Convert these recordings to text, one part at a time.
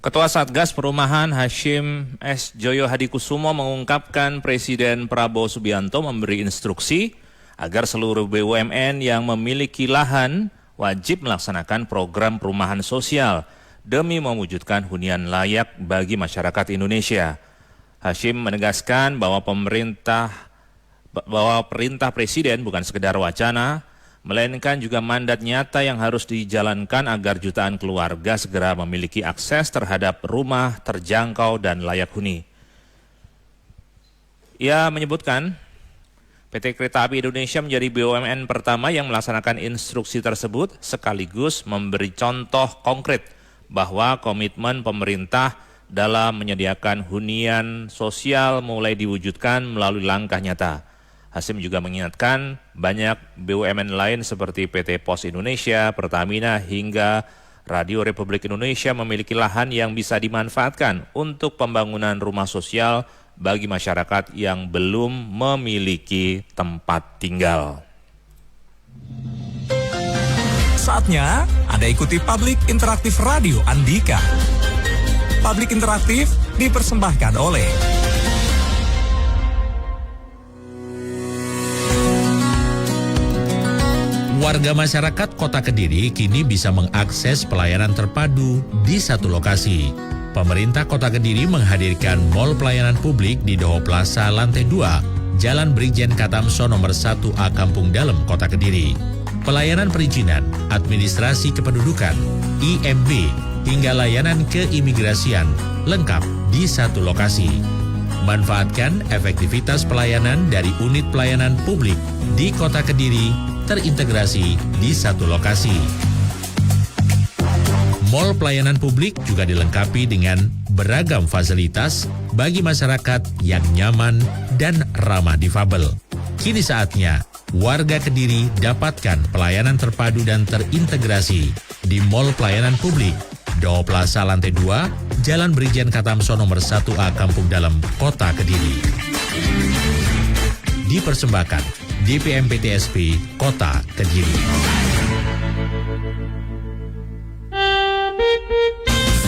Ketua Satgas Perumahan Hashim S. Joyo Hadikusumo mengungkapkan Presiden Prabowo Subianto memberi instruksi agar seluruh BUMN yang memiliki lahan wajib melaksanakan program perumahan sosial demi mewujudkan hunian layak bagi masyarakat Indonesia. Hashim menegaskan bahwa perintah Presiden bukan sekedar wacana, melainkan juga mandat nyata yang harus dijalankan agar jutaan keluarga segera memiliki akses terhadap rumah terjangkau dan layak huni. Ia menyebutkan, PT Kereta Api Indonesia menjadi BUMN pertama yang melaksanakan instruksi tersebut sekaligus memberi contoh konkret bahwa komitmen pemerintah dalam menyediakan hunian sosial mulai diwujudkan melalui langkah nyata. Hashim juga mengingatkan banyak BUMN lain seperti PT Pos Indonesia, Pertamina hingga Radio Republik Indonesia memiliki lahan yang bisa dimanfaatkan untuk pembangunan rumah sosial bagi masyarakat yang belum memiliki tempat tinggal. Saatnya Anda ikuti Publik Interaktif Radio Andika. Publik Interaktif dipersembahkan oleh warga masyarakat Kota Kediri kini bisa mengakses pelayanan terpadu di satu lokasi. Pemerintah Kota Kediri menghadirkan Mall Pelayanan Publik di Doho Plaza Lantai 2, Jalan Brigjen Katamso nomor 1A Kampung Dalem, Kota Kediri. Pelayanan perizinan, administrasi kependudukan, IMB, hingga layanan keimigrasian lengkap di satu lokasi. Manfaatkan efektivitas pelayanan dari unit pelayanan publik di Kota Kediri terintegrasi di satu lokasi. Mall Pelayanan Publik juga dilengkapi dengan beragam fasilitas bagi masyarakat yang nyaman dan ramah difabel. Kini saatnya warga Kediri dapatkan pelayanan terpadu dan terintegrasi di Mall Pelayanan Publik, Doho Plaza Lantai 2, Jalan Brigjen Katamso nomor 1A Kampung Dalem, Kota Kediri. Dipersembahkan DPMPTSP Kota Kediri.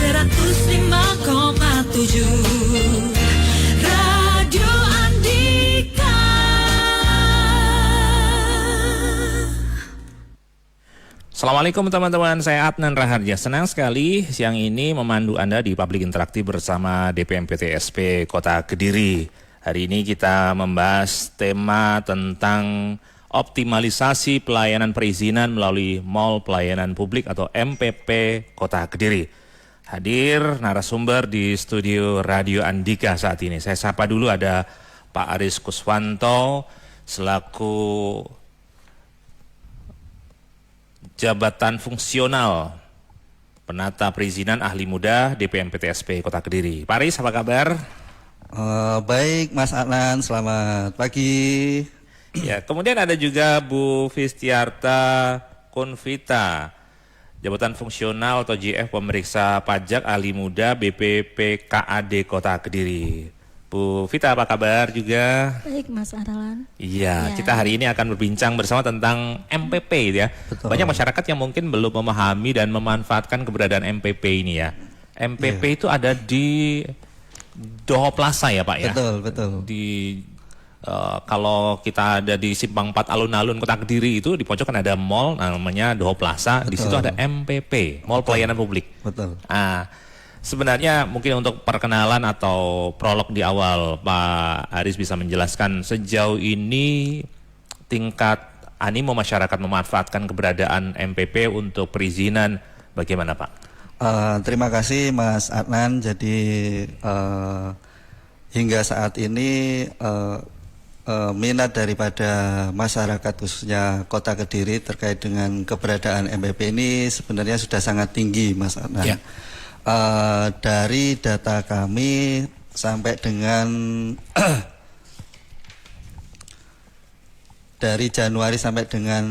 105,7 Radio Andika. Assalamualaikum teman-teman, saya Adnan Raharja. Senang sekali siang ini memandu Anda di Publik Interaktif bersama DPMPTSP Kota Kediri. Hari ini kita membahas tema tentang optimalisasi pelayanan perizinan melalui Mall Pelayanan Publik atau MPP Kota Kediri. Hadir narasumber di studio Radio Andika saat ini. Saya sapa dulu, ada Pak Aris Kuswanto selaku Jabatan Fungsional Penata Perizinan Ahli Muda DPMPTSP Kota Kediri. Pak Aris, apa kabar? Baik Mas Adnan, selamat pagi. Ya, kemudian ada juga Bu Fistiarta Konvita, Jabatan Fungsional atau JF Pemeriksa Pajak Ahli Muda BPPKAD Kota Kediri. Bu Vita, apa kabar juga? Baik Mas Arlan. Iya, kita hari ini akan berbincang bersama tentang MPP ya. Betul. Banyak masyarakat yang mungkin belum memahami dan memanfaatkan keberadaan MPP ini ya. MPP itu ada di Doho Plaza ya Pak ya? Betul. Kalau kita ada di Simpang 4 Alun-Alun Kota Kediri itu di pojok kan ada mall namanya Doho Plaza. Di situ ada MPP, Mall Pelayanan Publik. Betul. Sebenarnya mungkin untuk perkenalan atau prolog di awal, Pak Aris bisa menjelaskan sejauh ini tingkat animo masyarakat memanfaatkan keberadaan MPP untuk perizinan bagaimana Pak? Terima kasih Mas Adnan. Jadi hingga saat ini minat daripada masyarakat khususnya Kota Kediri terkait dengan keberadaan MPP ini sebenarnya sudah sangat tinggi Mas Adnan. Ya. Dari data kami sampai dengan dari Januari sampai dengan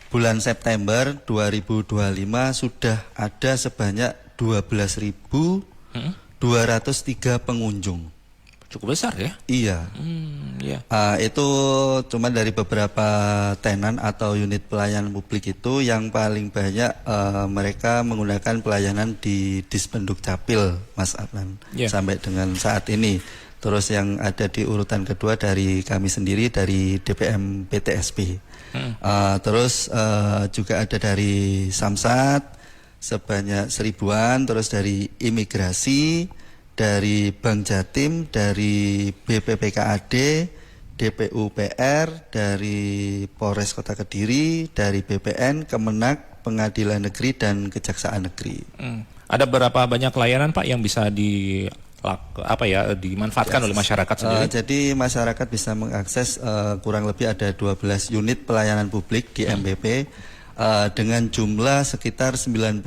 bulan September 2025 sudah ada sebanyak 12.203 pengunjung. Cukup besar ya? Iya. Iya. Itu cuma dari beberapa tenan atau unit pelayanan publik itu yang paling banyak mereka menggunakan pelayanan di Dispenduk Capil, Mas Adnan, Yeah. sampai dengan saat ini. Terus yang ada di urutan kedua dari kami sendiri dari DPM PTSP. Terus juga ada dari Samsat sebanyak 1000-an, terus dari Imigrasi, dari Bank Jatim, dari BPPKAD, DPUPR, dari Polres Kota Kediri, dari BPN, Kemenak, Pengadilan Negeri, dan Kejaksaan Negeri. Ada berapa banyak layanan Pak yang bisa dimanfaatkan oleh masyarakat sendiri? Jadi masyarakat bisa mengakses kurang lebih ada 12 unit pelayanan publik di MPP dengan jumlah sekitar 92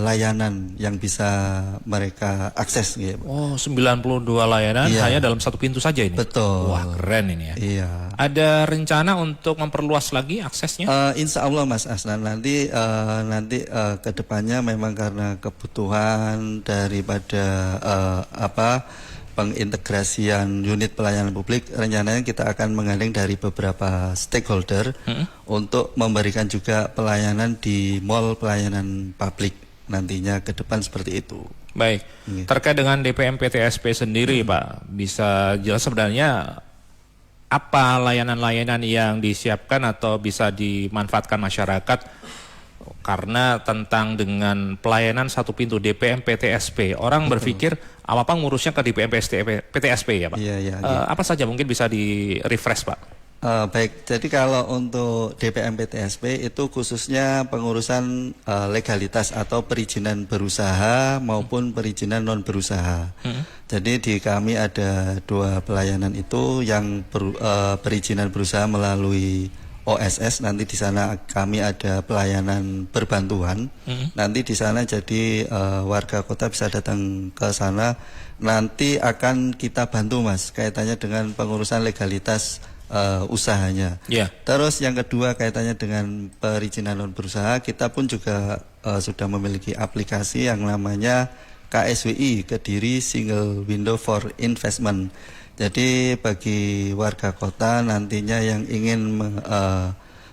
layanan yang bisa mereka akses. Gitu. Oh, 92 layanan Iya. hanya dalam satu pintu saja ini? Betul. Wah, keren ini ya. Iya. Ada rencana untuk memperluas lagi aksesnya? Insya Allah Mas Asnan nanti kedepannya memang karena kebutuhan daripada pengintegrasian unit pelayanan publik, rencananya kita akan menggandeng dari beberapa stakeholder untuk memberikan juga pelayanan di mall pelayanan publik nantinya ke depan seperti itu. Baik, terkait dengan DPM PTSP sendiri Pak, bisa jelas sebenarnya apa layanan-layanan yang disiapkan atau bisa dimanfaatkan masyarakat? Karena tentang dengan pelayanan satu pintu DPM PTSP, orang berpikir apa ngurusnya ke DPM PTSP ya Pak? Iya, iya. Apa saja mungkin bisa di-refresh Pak? Baik, jadi kalau untuk DPM PTSP itu khususnya pengurusan legalitas atau perizinan berusaha maupun perizinan non berusaha. Jadi di kami ada 2 pelayanan itu yang perizinan berusaha melalui OSS, nanti di sana kami ada pelayanan berbantuan. Nanti di sana jadi warga kota bisa datang ke sana. Nanti akan kita bantu Mas kaitannya dengan pengurusan legalitas usahanya. Yeah. Terus yang kedua kaitannya dengan perizinan non berusaha, kita pun juga sudah memiliki aplikasi yang namanya KSWI, Kediri Single Window for Investment. Jadi bagi warga kota nantinya yang ingin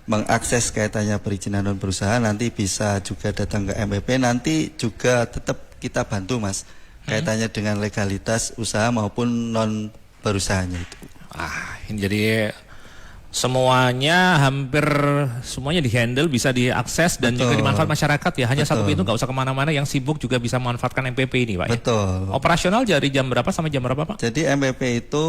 mengakses kaitannya perizinan non berusaha nanti bisa juga datang ke MPP, nanti juga tetap kita bantu Mas kaitannya dengan legalitas usaha maupun non berusahanya itu. Ini jadi hampir semuanya dihandle, bisa diakses dan juga dimanfaat masyarakat ya. Hanya satu pintu, nggak usah kemana-mana. Yang sibuk juga bisa memanfaatkan MPP ini Pak. Betul. Ya? Operasional dari jam berapa sampai jam berapa Pak? Jadi MPP itu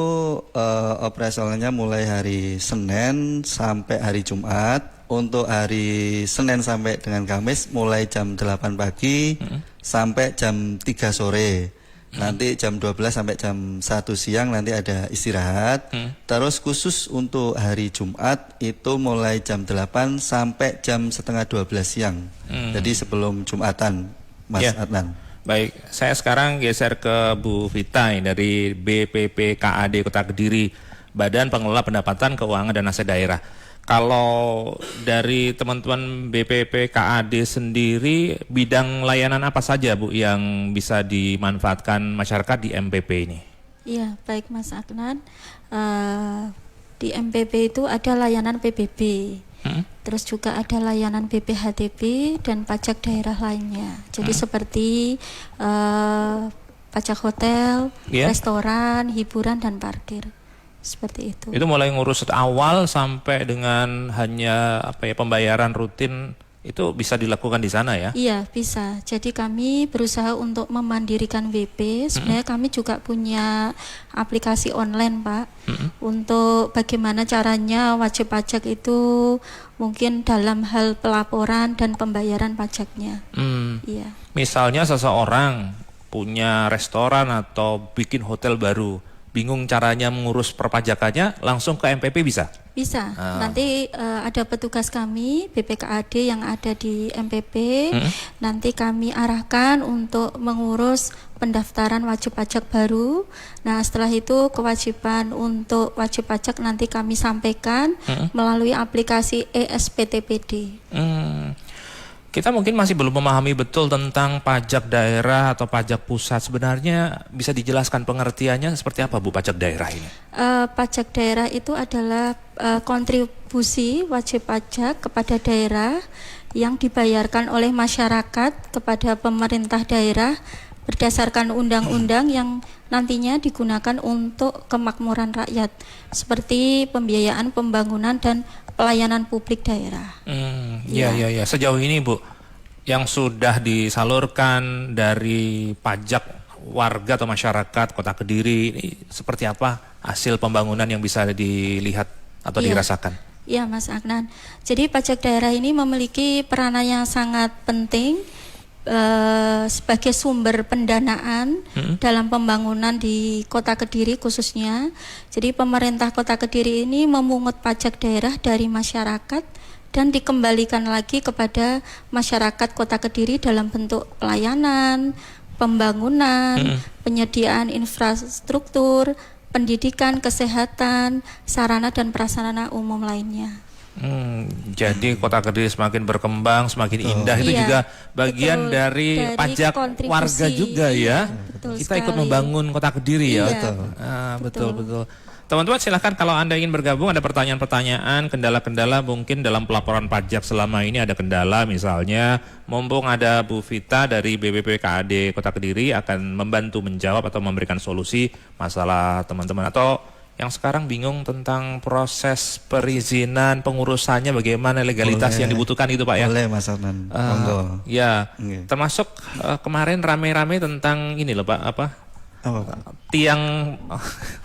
operasionalnya mulai hari Senin sampai hari Jumat. Untuk hari Senin sampai dengan Kamis mulai jam 8 pagi sampai jam 3 sore. Nanti jam 12 sampai jam 1 siang nanti ada istirahat. Terus khusus untuk hari Jumat itu mulai jam 8 sampai jam setengah 12 siang. Jadi sebelum Jumatan, Mas Adnan. Baik, saya sekarang geser ke Bu Vita dari BPPKAD Kota Kediri, Badan Pengelola Pendapatan Keuangan dan Aset Daerah. Kalau dari teman-teman BPPKAD sendiri, bidang layanan apa saja Bu yang bisa dimanfaatkan masyarakat di MPP ini? Iya, baik Mas Adnan. Di MPP itu ada layanan PBB, terus juga ada layanan BPHTB dan pajak daerah lainnya. Jadi seperti pajak hotel, restoran, hiburan dan parkir. Seperti itu. Itu mulai ngurus awal sampai dengan hanya pembayaran rutin itu bisa dilakukan di sana ya? Iya, bisa. Jadi kami berusaha untuk memandirikan WP. Sebenarnya kami juga punya aplikasi online, Pak. Untuk bagaimana caranya wajib pajak itu mungkin dalam hal pelaporan dan pembayaran pajaknya. Iya. Misalnya seseorang punya restoran atau bikin hotel baru, bingung caranya mengurus perpajakannya, langsung ke MPP bisa? Bisa. Nanti ada petugas kami BPKAD yang ada di MPP. Nanti kami arahkan untuk mengurus pendaftaran wajib pajak baru. Nah, setelah itu kewajiban untuk wajib pajak nanti kami sampaikan melalui aplikasi ESPTPD. Kita mungkin masih belum memahami betul tentang pajak daerah atau pajak pusat. Sebenarnya bisa dijelaskan pengertiannya seperti apa Bu pajak daerah ini? Pajak daerah itu adalah kontribusi wajib pajak kepada daerah yang dibayarkan oleh masyarakat kepada pemerintah daerah berdasarkan undang-undang yang nantinya digunakan untuk kemakmuran rakyat seperti pembiayaan pembangunan dan pelayanan publik daerah. Iya. Sejauh ini Bu, yang sudah disalurkan dari pajak warga atau masyarakat Kota Kediri, ini seperti apa hasil pembangunan yang bisa dilihat atau dirasakan? Iya Mas Agnan, jadi pajak daerah ini memiliki peranan yang sangat penting sebagai sumber pendanaan dalam pembangunan di Kota Kediri khususnya. Jadi pemerintah Kota Kediri ini memungut pajak daerah dari masyarakat dan dikembalikan lagi kepada masyarakat Kota Kediri dalam bentuk pelayanan, pembangunan, penyediaan infrastruktur, pendidikan, kesehatan, sarana dan prasarana umum lainnya. Jadi Kota Kediri semakin berkembang, semakin indah, itu juga bagian dari pajak warga juga ya. Kita ikut membangun Kota Kediri ya. Betul. Teman-teman silahkan kalau Anda ingin bergabung, ada pertanyaan-pertanyaan, kendala-kendala mungkin dalam pelaporan pajak selama ini ada kendala misalnya, mumpung ada Bu Vita dari BPPKAD Kota Kediri akan membantu menjawab atau memberikan solusi masalah teman-teman, atau yang sekarang bingung tentang proses perizinan, pengurusannya bagaimana, legalitas yang dibutuhkan itu Pak ya? Boleh Mas Arman, monggo. Ya, termasuk kemarin rame-rame tentang ini loh Pak, apa? Tiang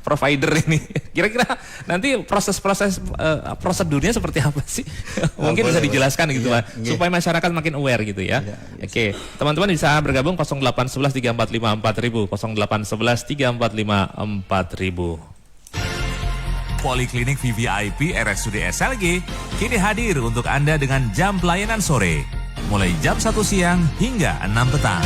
provider ini. Kira-kira nanti prosedurnya seperti apa sih? Mungkin bisa dijelaskan gitu Pak, supaya masyarakat makin aware gitu ya. Oke, teman-teman bisa bergabung 0811 345 4000, 0811 345 4000. Poliklinik VVIP RSUD SLG kini hadir untuk Anda dengan jam pelayanan sore, mulai jam 1 siang hingga 6 petang.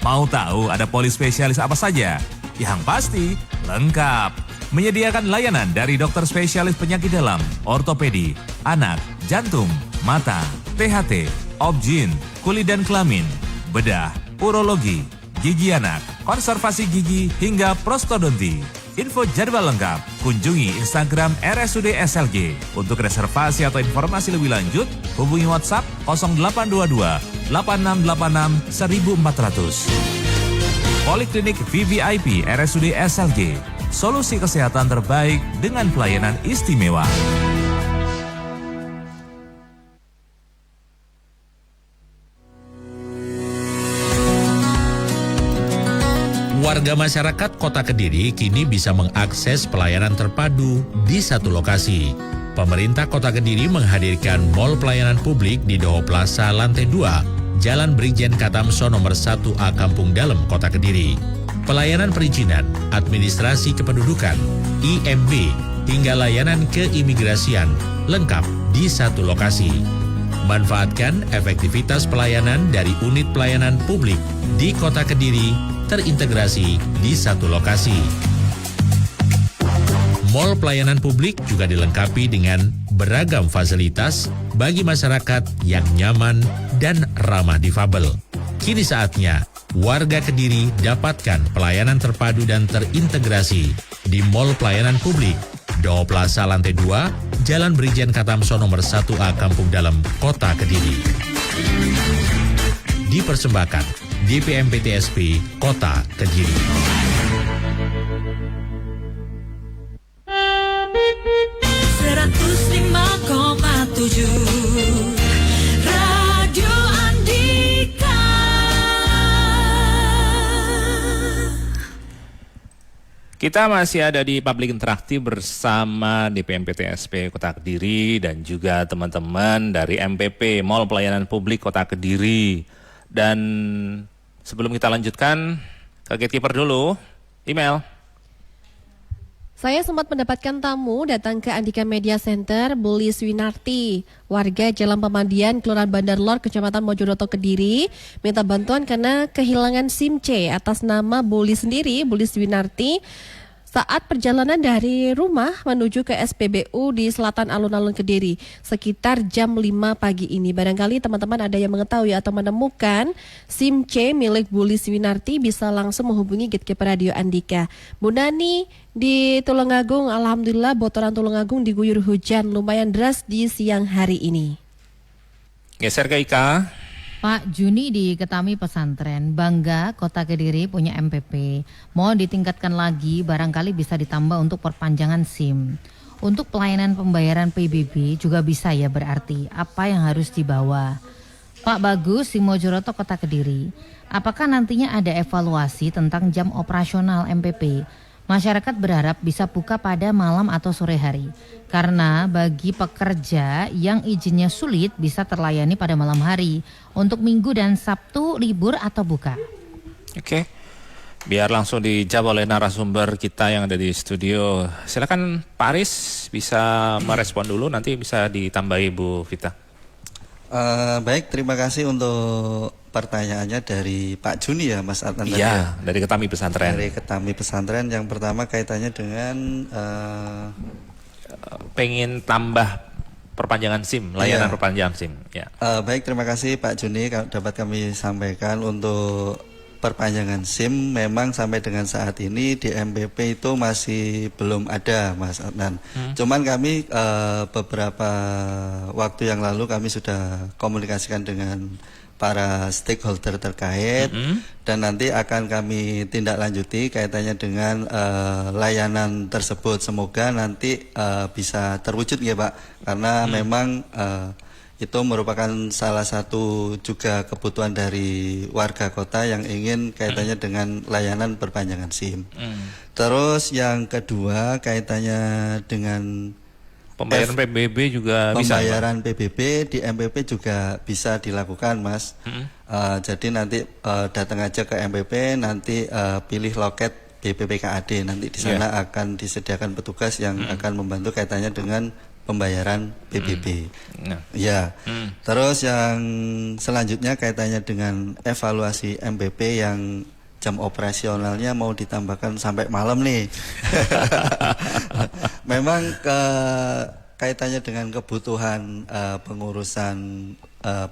Mau tahu ada poli spesialis apa saja? Yang pasti lengkap. Menyediakan layanan dari dokter spesialis penyakit dalam, ortopedi, anak, jantung, mata, THT, obgyn, kulit dan kelamin, bedah, urologi, gigi anak, konservasi gigi hingga prostodonti. Info jadwal lengkap, kunjungi Instagram RSUD SLG. Untuk reservasi atau informasi lebih lanjut, hubungi WhatsApp 0822 8686 1400. Poliklinik VVIP RSUD SLG, solusi kesehatan terbaik dengan pelayanan istimewa. Warga masyarakat Kota Kediri kini bisa mengakses pelayanan terpadu di satu lokasi. Pemerintah Kota Kediri menghadirkan Mall Pelayanan Publik di Doho Plaza lantai 2, Jalan Brigjen Katamso nomor 1A Kampung Dalem, Kota Kediri. Pelayanan perizinan, administrasi kependudukan, IMB, hingga layanan keimigrasian lengkap di satu lokasi. Manfaatkan efektivitas pelayanan dari unit pelayanan publik di Kota Kediri terintegrasi di satu lokasi. Mall pelayanan publik juga dilengkapi dengan beragam fasilitas bagi masyarakat yang nyaman dan ramah difabel. Kini saatnya warga Kediri dapatkan pelayanan terpadu dan terintegrasi di Mall Pelayanan Publik Doho Plaza lantai 2, Jalan Brigjen Katamso nomor 1A Kampung Dalem, Kota Kediri. Dipersembahkan DPMPTSP Kota Kediri. Radio Andika. Kita masih ada di Public Interaktif bersama DPMPTSP Kota Kediri dan juga teman-teman dari MPP Mall Pelayanan Publik Kota Kediri. Dan sebelum kita lanjutkan ke gatekeeper dulu, email. Saya sempat mendapatkan tamu datang ke Andika Media Center, Bu Lis Winarti, warga Jalan Pemandian, Kelurahan Bandar Lor, Kecamatan Mojokerto, Kediri, minta bantuan karena kehilangan SIM C atas nama Bu Lis sendiri, Bu Lis Winarti. saat perjalanan dari rumah menuju ke SPBU di Selatan Alun-Alun Kediri sekitar jam 5 pagi ini. Barangkali teman-teman ada yang mengetahui atau menemukan SIM C milik Bu Lis Winarti, bisa langsung menghubungi Gatekeeper Radio Andika. Bu Nani di Tulungagung, alhamdulillah Botoran Tulungagung diguyur hujan lumayan deras di siang hari ini. Geser ke Ika. Pak Juni di Ketami Pesantren, bangga Kota Kediri punya MPP. Mau ditingkatkan lagi, barangkali bisa ditambah untuk perpanjangan SIM. Untuk pelayanan pembayaran PBB juga bisa ya berarti. Apa yang harus dibawa? Pak Bagus di Mojoroto Kota Kediri, apakah nantinya ada evaluasi tentang jam operasional MPP? Masyarakat berharap bisa buka pada malam atau sore hari. Karena bagi pekerja yang izinnya sulit bisa terlayani pada malam hari. Untuk Minggu dan Sabtu libur atau buka. Oke. Biar langsung dijawab oleh narasumber kita yang ada di studio. Silakan Pak Aris bisa merespon dulu, nanti bisa ditambahi Bu Vita. Baik, terima kasih untuk pertanyaannya dari Pak Juni ya Mas Adnan. Iya, dari Ketami Pesantren. Dari Ketami Pesantren, yang pertama kaitannya dengan pengen tambah perpanjangan SIM, layanan perpanjangan SIM. Ya. Baik, terima kasih Pak Juni, dapat kami sampaikan untuk perpanjangan SIM memang sampai dengan saat ini di MPP itu masih belum ada Mas Adnan. Cuman kami beberapa waktu yang lalu kami sudah komunikasikan dengan para stakeholder terkait dan nanti akan kami tindak lanjuti kaitannya dengan layanan tersebut. Semoga nanti bisa terwujud ya Pak, karena memang itu merupakan salah satu juga kebutuhan dari warga kota yang ingin kaitannya dengan layanan perpanjangan SIM. Terus yang kedua kaitannya dengan pembayaran PBB juga bisa. Pembayaran PBB di MPP juga bisa dilakukan, Mas. Jadi nanti datang aja ke MPP, nanti pilih loket BPPKAD, nanti di sana akan disediakan petugas yang akan membantu kaitannya dengan pembayaran PBB. Ya. Terus yang selanjutnya kaitannya dengan evaluasi MPP yang jam operasionalnya mau ditambahkan sampai malam nih. Memang kaitannya dengan kebutuhan pengurusan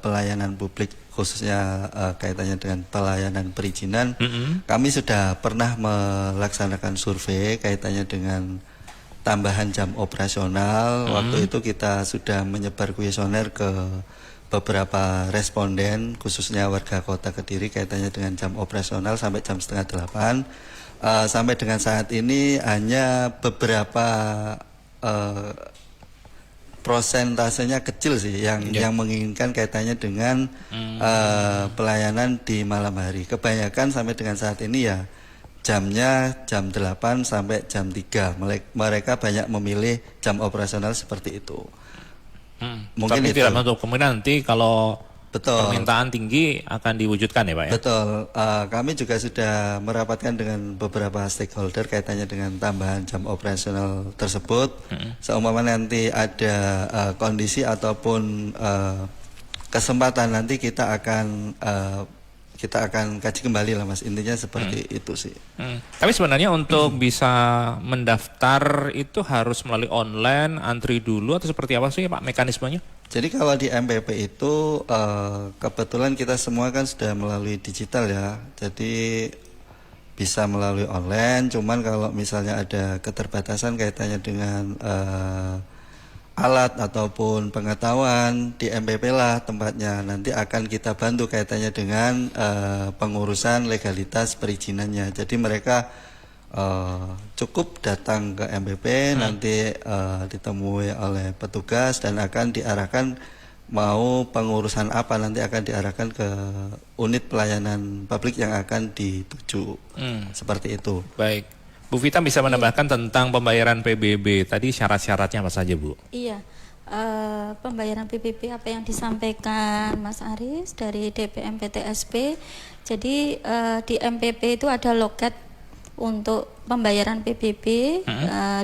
pelayanan publik, khususnya kaitannya dengan pelayanan perizinan, kami sudah pernah melaksanakan survei kaitannya dengan tambahan jam operasional. Waktu itu kita sudah menyebar kuesioner ke beberapa responden, khususnya warga Kota Kediri kaitannya dengan jam operasional sampai jam 7:30. Sampai dengan saat ini hanya beberapa prosentasenya kecil sih yang menginginkan kaitannya dengan pelayanan di malam hari. Kebanyakan sampai dengan saat ini ya jamnya jam 8 sampai jam 3. Mereka banyak memilih jam operasional seperti itu. Mungkin tapi itu tidak menutup kemungkinan nanti kalau betul, permintaan tinggi akan diwujudkan ya Pak ya? Betul, kami juga sudah merapatkan dengan beberapa stakeholder kaitannya dengan tambahan jam operasional tersebut. Seumpama nanti ada kondisi ataupun kesempatan, nanti kita akan kaji kembali lah Mas, intinya seperti itu sih. Tapi sebenarnya untuk bisa mendaftar itu harus melalui online, antri dulu atau seperti apa sih Pak mekanismenya? Jadi kalau di MPP itu kebetulan kita semua kan sudah melalui digital ya, jadi bisa melalui online. Cuman kalau misalnya ada keterbatasan kaitannya dengan alat ataupun pengetahuan, di MPP lah tempatnya. Nanti akan kita bantu kaitannya dengan pengurusan legalitas perizinannya. Jadi mereka cukup datang ke MPP, nanti ditemui oleh petugas dan akan diarahkan mau pengurusan apa, nanti akan diarahkan ke unit pelayanan publik yang akan dituju. Seperti itu. Baik. Bu Vita bisa menambahkan tentang pembayaran PBB tadi, syarat-syaratnya apa saja Bu? Iya, pembayaran PBB apa yang disampaikan Mas Aris dari DPM PTSP. Jadi di MPP itu ada loket untuk pembayaran PBB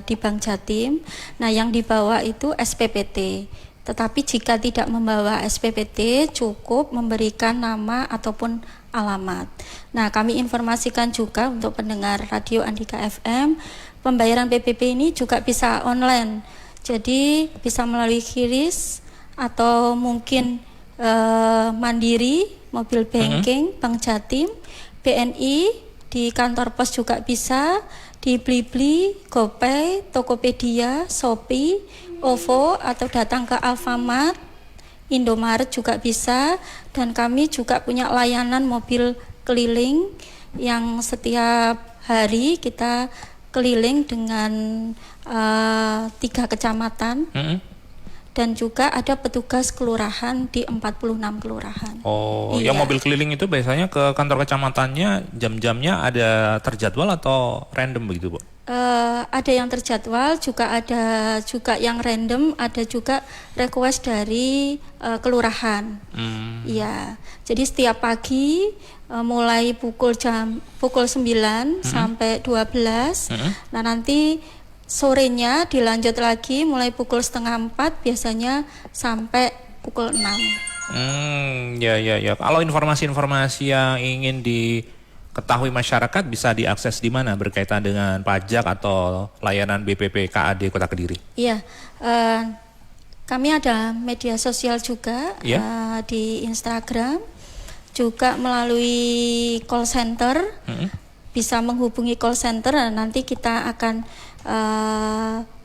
di Bank Jatim. Nah yang dibawa itu SPPT. Tetapi jika tidak membawa SPPT, cukup memberikan nama ataupun alamat. Nah, kami informasikan juga untuk pendengar Radio Andika FM, pembayaran PBB ini juga bisa online. Jadi bisa melalui QRIS atau mungkin mandiri, mobil banking, Bank Jatim, BNI, di kantor pos juga bisa, di Blibli, GoPay, Tokopedia, Shopee, OVO, atau datang ke Alfamart, Indomaret juga bisa. Dan kami juga punya layanan mobil keliling yang setiap hari kita keliling dengan 3 kecamatan. Dan juga ada petugas kelurahan di 46 kelurahan. Oh, iya. yang mobil keliling itu biasanya ke kantor kecamatannya, jam-jamnya ada terjadwal atau random begitu, Bu? Ada yang terjadwal, juga ada juga yang random, ada juga request dari kelurahan. Iya. Jadi setiap pagi mulai pukul 9 sampai 12. Nah, nanti sorenya dilanjut lagi mulai pukul 3:30 biasanya sampai pukul 6. Ya. Kalau informasi-informasi yang ingin diketahui masyarakat bisa diakses di mana berkaitan dengan pajak atau layanan BPP KAD Kota Kediri? Iya, kami ada media sosial juga di Instagram, juga melalui call center. Bisa menghubungi call center dan nanti kita akan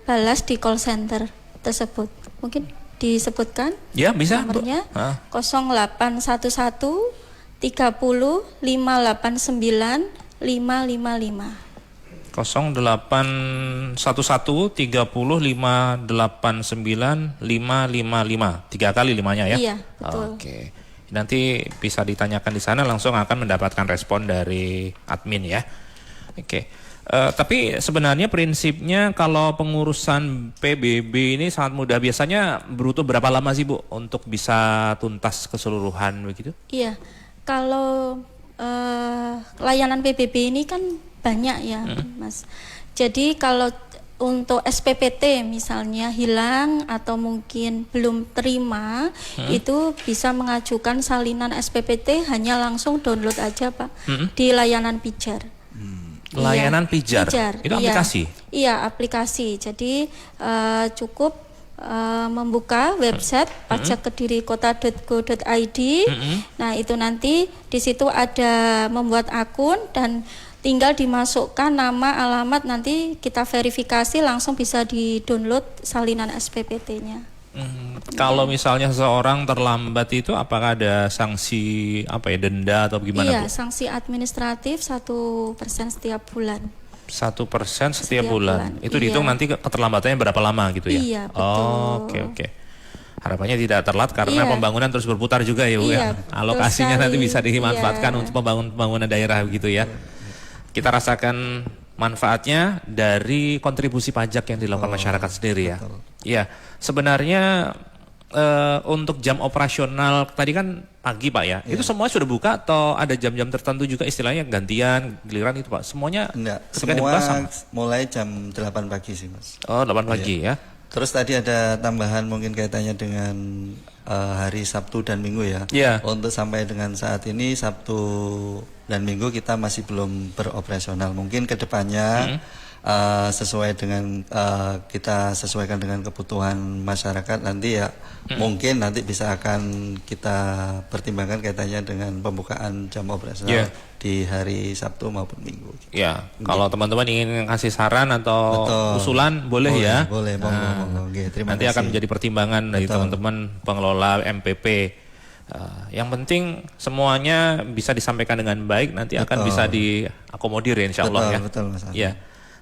balas di call center tersebut. Mungkin disebutkan? Ya, bisa. Nomornya 0811 30 589 555. 0811 30 589 555. 3 kali 5-nya ya? Iya, betul. Oke. Nanti bisa ditanyakan di sana, langsung akan mendapatkan respon dari admin ya. Oke. Tapi sebenarnya prinsipnya kalau pengurusan PBB ini sangat mudah. Biasanya butuh berapa lama sih, Bu, untuk bisa tuntas keseluruhan begitu? Iya, kalau layanan PBB ini kan banyak ya, Mas. Jadi kalau untuk SPPT misalnya hilang atau mungkin belum terima, itu bisa mengajukan salinan SPPT, hanya langsung download aja, Pak, di layanan Pijar. Layanan Pijar. Itu aplikasi? Iya, aplikasi. Jadi cukup membuka website pajakkedirikota.go.id. Nah, itu nanti di situ ada membuat akun dan tinggal dimasukkan nama, alamat, nanti kita verifikasi, langsung bisa di-download salinan SPPT-nya. Kalau misalnya seseorang terlambat itu apakah ada sanksi denda atau gimana, Iya, Bu? sanksi administratif 1% setiap bulan. 1% setiap bulan. Itu Iya. dihitung nanti keterlambatannya berapa lama gitu ya? Iya, betul. Oke. Harapannya tidak telat karena Iya. pembangunan terus berputar juga ya, Bu, ya. Iya, Alokasinya betul nanti sekali. bisa dimanfaatkan Iya. untuk pembangunan daerah begitu ya. Kita rasakan manfaatnya dari kontribusi pajak yang dilakukan masyarakat sendiri ya. Iya, sebenarnya untuk jam operasional tadi kan pagi, Pak ya. Itu semua sudah buka atau ada jam-jam tertentu juga, istilahnya gantian, giliran itu, Pak? Semuanya Enggak, ketika semua dibuka sama? mulai jam 8 pagi sih, Mas. Oh, 8 pagi ya. Terus tadi ada tambahan mungkin kaitannya dengan hari Sabtu dan Minggu ya. Iya. Untuk sampai dengan saat ini Sabtu dan Minggu kita masih belum beroperasional. Mungkin kedepannya sesuai dengan kita sesuaikan dengan kebutuhan masyarakat nanti ya, mungkin nanti bisa akan kita pertimbangkan kaitannya dengan pembukaan jam operasional di hari Sabtu maupun Minggu. Ya, kalau teman-teman ingin kasih saran atau Betul. usulan boleh ya. Boleh, monggo. Oke, terima Nanti kasih. akan menjadi pertimbangan dari teman-teman pengelola MPP. Yang penting semuanya bisa disampaikan dengan baik, nanti akan bisa diakomodir ya, insya Allah ya. Betul, Mas. Ya.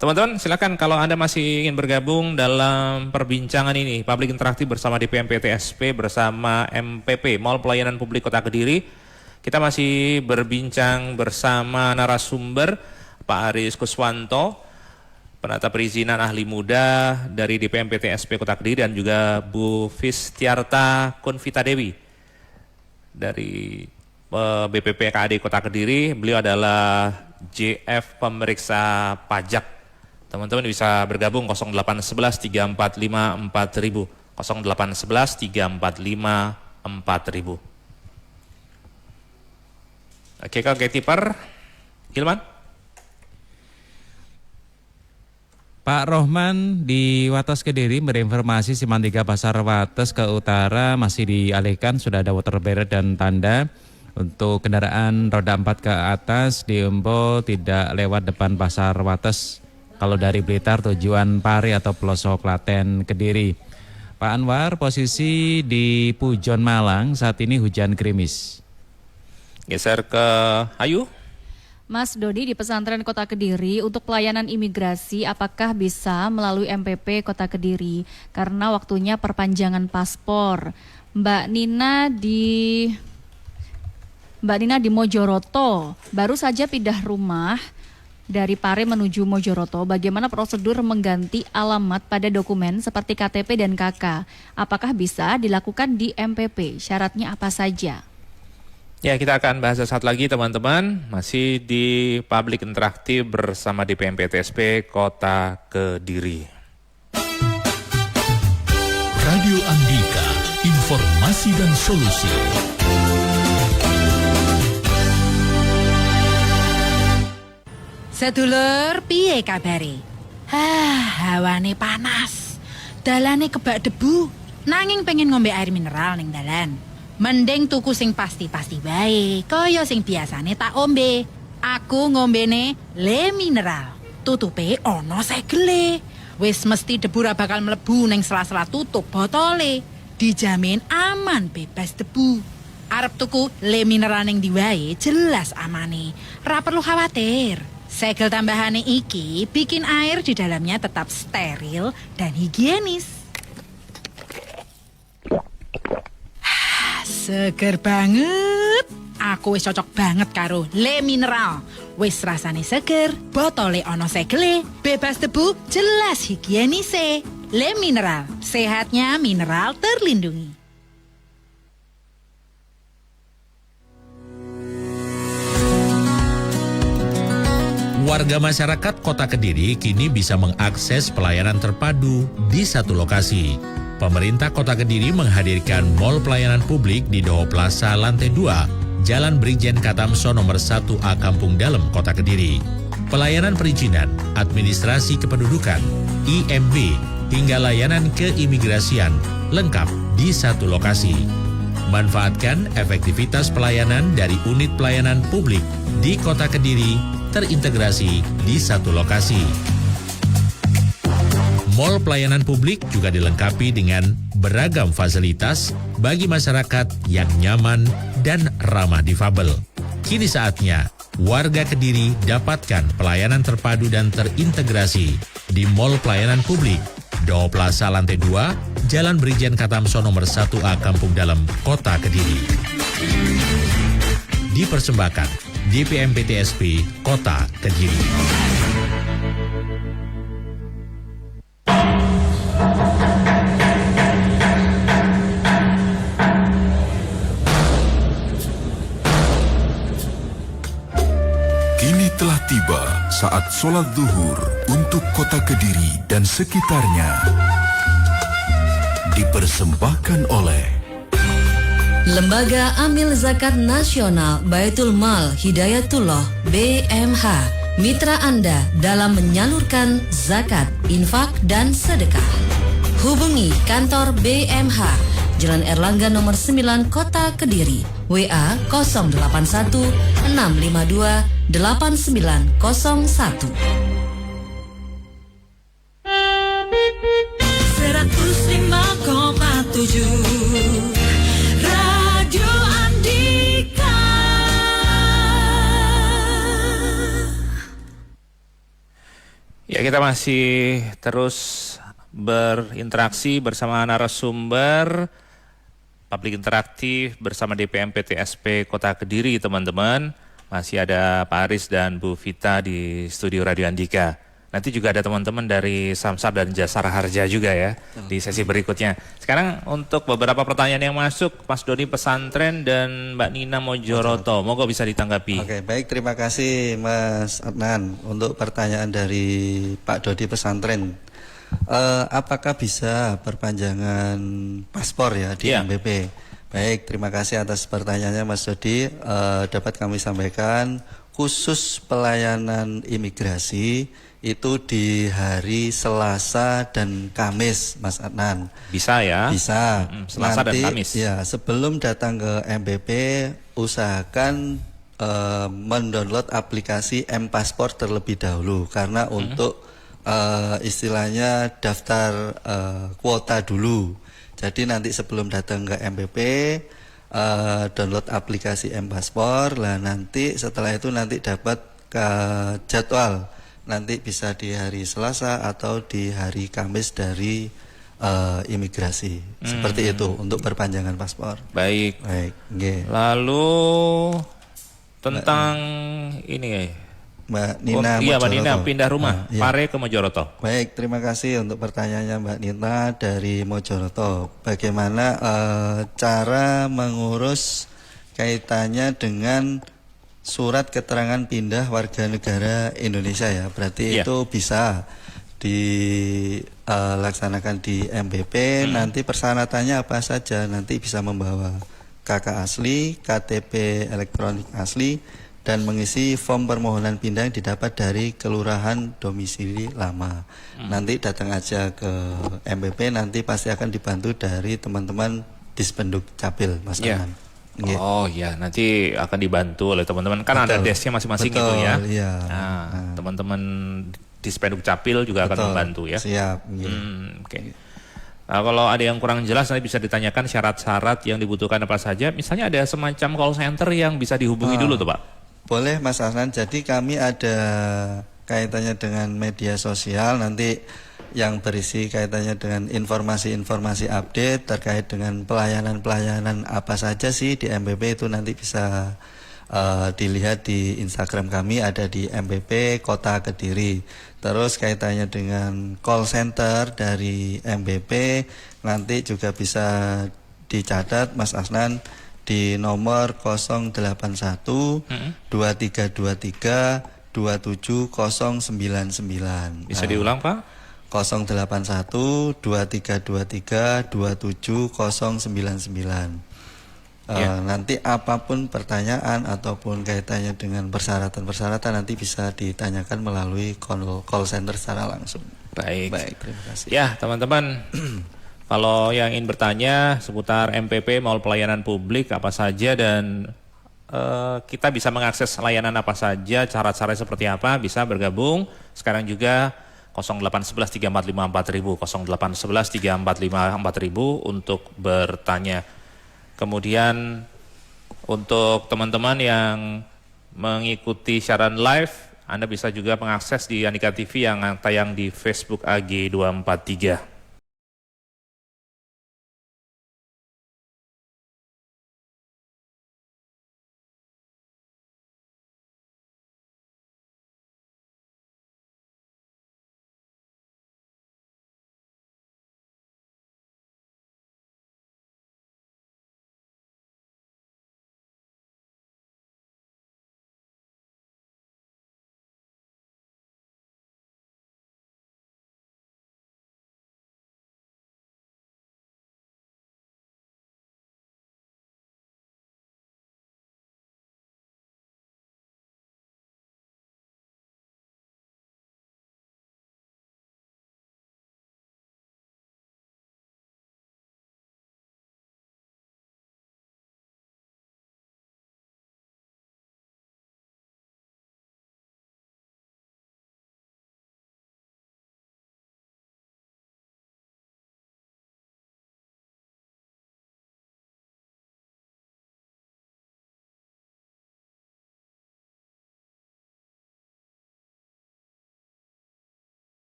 Teman-teman silakan kalau Anda masih ingin bergabung dalam perbincangan ini, Publik Interaktif bersama DPMPTSP bersama MPP, Mall Pelayanan Publik Kota Kediri. Kita masih berbincang bersama narasumber Pak Aris Kuswanto, penata perizinan ahli muda dari DPMPTSP Kota Kediri, dan juga Bu Fistiarta Kunvita Dewi dari BPP KAD Kota Kediri. Beliau adalah JF pemeriksa pajak. Teman-teman bisa bergabung 0811 345 4000. 0811 345 4000. Oke, kalau gatekeeper, Hilman. Pak Rohman di Wates Kediri berinformasi Simpang 3 Pasar Wates ke utara masih dialihkan, sudah ada water barrier dan tanda. Untuk kendaraan roda 4 ke atas diimbau tidak lewat depan Pasar Wates kalau dari Blitar tujuan Pari atau pelosok Klaten Kediri. Pak Anwar, posisi di Pujon Malang saat ini hujan gerimis. Geser ke Ayu. Mas Dodi, di pesantren Kota Kediri untuk pelayanan imigrasi apakah bisa melalui MPP Kota Kediri karena waktunya perpanjangan paspor. Mbak Nina di Mojoroto baru saja pindah rumah dari Pare menuju Mojoroto. Bagaimana prosedur mengganti alamat pada dokumen seperti KTP dan KK? Apakah bisa dilakukan di MPP? Syaratnya apa saja? Ya, kita akan bahas saat lagi teman-teman, masih di Public Interaktif bersama DPMPTSP Kota Kediri. Radio Andika, informasi dan solusi. Sedulur, piye kabare? Hawane panas. Dalane kebak debu, nanging pengen ngombe air mineral ning dalan. Mending tuku sing pasti-pasti bae, kaya sing biasane tak ombe. Aku ngombene Le Mineral. Tutupe ana segele. Wis mesti debu ra bakal mlebu ning sela-sela tutup botole. Dijamin aman bebas debu. Arep tuku Le Mineral ning ndi wae jelas amane. Ra perlu khawatir. Segel tambahane iki bikin air di dalamnya tetap steril dan higienis. Seger banget. Aku wis cocok banget karo Le Mineral. Wis rasane seger, botole ono segele, bebas debu, jelas higienise. Le Mineral, sehatnya mineral terlindungi. Warga masyarakat Kota Kediri kini bisa mengakses pelayanan terpadu di satu lokasi. Pemerintah Kota Kediri menghadirkan Mall Pelayanan Publik di Doho Plaza lantai 2, Jalan Brigjen Katamso nomor 1A Kampung Dalem, Kota Kediri. Pelayanan perizinan, administrasi kependudukan, IMB, hingga layanan keimigrasian lengkap di satu lokasi. Manfaatkan efektivitas pelayanan dari unit pelayanan publik di Kota Kediri terintegrasi di satu lokasi. Mall Pelayanan Publik juga dilengkapi dengan beragam fasilitas bagi masyarakat yang nyaman dan ramah difabel. Kini saatnya warga Kediri dapatkan pelayanan terpadu dan terintegrasi di Mall Pelayanan Publik, Doho Plaza lantai 2, Jalan Brigjen Katamso nomor 1A Kampung Dalem, Kota Kediri. Dipersembahkan DPMPTSP Kota Kediri. Kini telah tiba saat sholat zuhur untuk Kota Kediri dan sekitarnya. Dipersembahkan oleh Lembaga Amil Zakat Nasional Baitul Mal Hidayatullah BMH, mitra Anda dalam menyalurkan zakat, infak, dan sedekah. Hubungi kantor BMH, Jalan Erlangga nomor 9 Kota Kediri, WA 081 652 8901. 105,7 Radio Andika. Ya, kita masih terus berinteraksi bersama narasumber Publik Interaktif bersama DPMPTSP Kota Kediri, teman-teman. Masih ada Pak Aris dan Bu Vita di studio Radio Andika. Nanti juga ada teman-teman dari Samsat dan Jasara Harja juga ya di sesi berikutnya. Sekarang untuk beberapa pertanyaan yang masuk, Mas Doni Pesantren dan Mbak Nina Mojoroto, moga bisa ditanggapi. Oke, baik, terima kasih Mas Adnan untuk pertanyaan dari Pak Dodi Pesantren. Apakah bisa perpanjangan paspor ya di Iya. MBP? Baik, terima kasih atas pertanyaannya Mas Dodi. Dapat kami sampaikan, khusus pelayanan imigrasi itu di hari Selasa dan Kamis, Mas Adnan. Bisa ya? Bisa. Selasa dan Nanti, Kamis. ya, sebelum datang ke MBP, usahakan mendownload aplikasi M-Paspor terlebih dahulu, karena untuk istilahnya daftar kuota dulu. Jadi nanti sebelum datang ke MBP, download aplikasi M-Paspor, lah nanti setelah itu nanti dapat ke jadwal. Nanti bisa di hari Selasa atau di hari Kamis dari imigrasi. Seperti itu untuk perpanjangan paspor. Baik. Baik. nggih. Lalu tentang ini ya. Mbak Nina Iya, Mbak Nina Mojoroto. pindah rumah Iya. Pare ke Mojoroto. Baik, terima kasih untuk pertanyaannya Mbak Nina dari Mojoroto. Bagaimana cara mengurus kaitannya dengan surat keterangan pindah warga negara Indonesia ya? Berarti Iya. itu bisa dilaksanakan di MBP. Nanti persyaratannya apa saja? Nanti bisa membawa KK asli, KTP elektronik asli, dan mengisi form permohonan pindah yang didapat dari kelurahan domisili lama. Nanti datang aja ke MBP, nanti pasti akan dibantu dari teman-teman Dispenduk Capil, Mas Iya. Anan. Nggih. Oh ya, nanti akan dibantu oleh teman-teman. Kan ada Betul. desknya masing-masing Betul, gitu ya. iya. Nah, teman-teman di Spenduk Capil juga akan Betul. membantu ya. Siap. nggih. Oke. Nah, kalau ada yang kurang jelas nanti bisa ditanyakan syarat-syarat yang dibutuhkan apa saja. Misalnya ada semacam call center yang bisa dihubungi dulu tuh Pak. Boleh Mas Asnan, jadi kami ada kaitannya dengan media sosial nanti yang berisi kaitannya dengan informasi-informasi update terkait dengan pelayanan-pelayanan apa saja sih di MBP, itu nanti bisa dilihat di Instagram kami, ada di MBP Kota Kediri. Terus kaitannya dengan call center dari MBP nanti juga bisa dicatat Mas Asnan di nomor 081 2323 27099. Bisa diulang Pak? 081 2323 27099. Nanti apapun pertanyaan ataupun kaitannya dengan persyaratan-persyaratan nanti bisa ditanyakan melalui call center secara langsung. Baik. Terima kasih. Ya, teman-teman. Kalau yang ingin bertanya seputar MPP Mall Pelayanan Publik apa saja dan kita bisa mengakses layanan apa saja, cara-cara seperti apa, bisa bergabung. Sekarang juga 0811 345 4000, 0811 345 4000 untuk bertanya. Kemudian untuk teman-teman yang mengikuti siaran live, Anda bisa juga mengakses di Andika TV yang tayang di Facebook AG 243.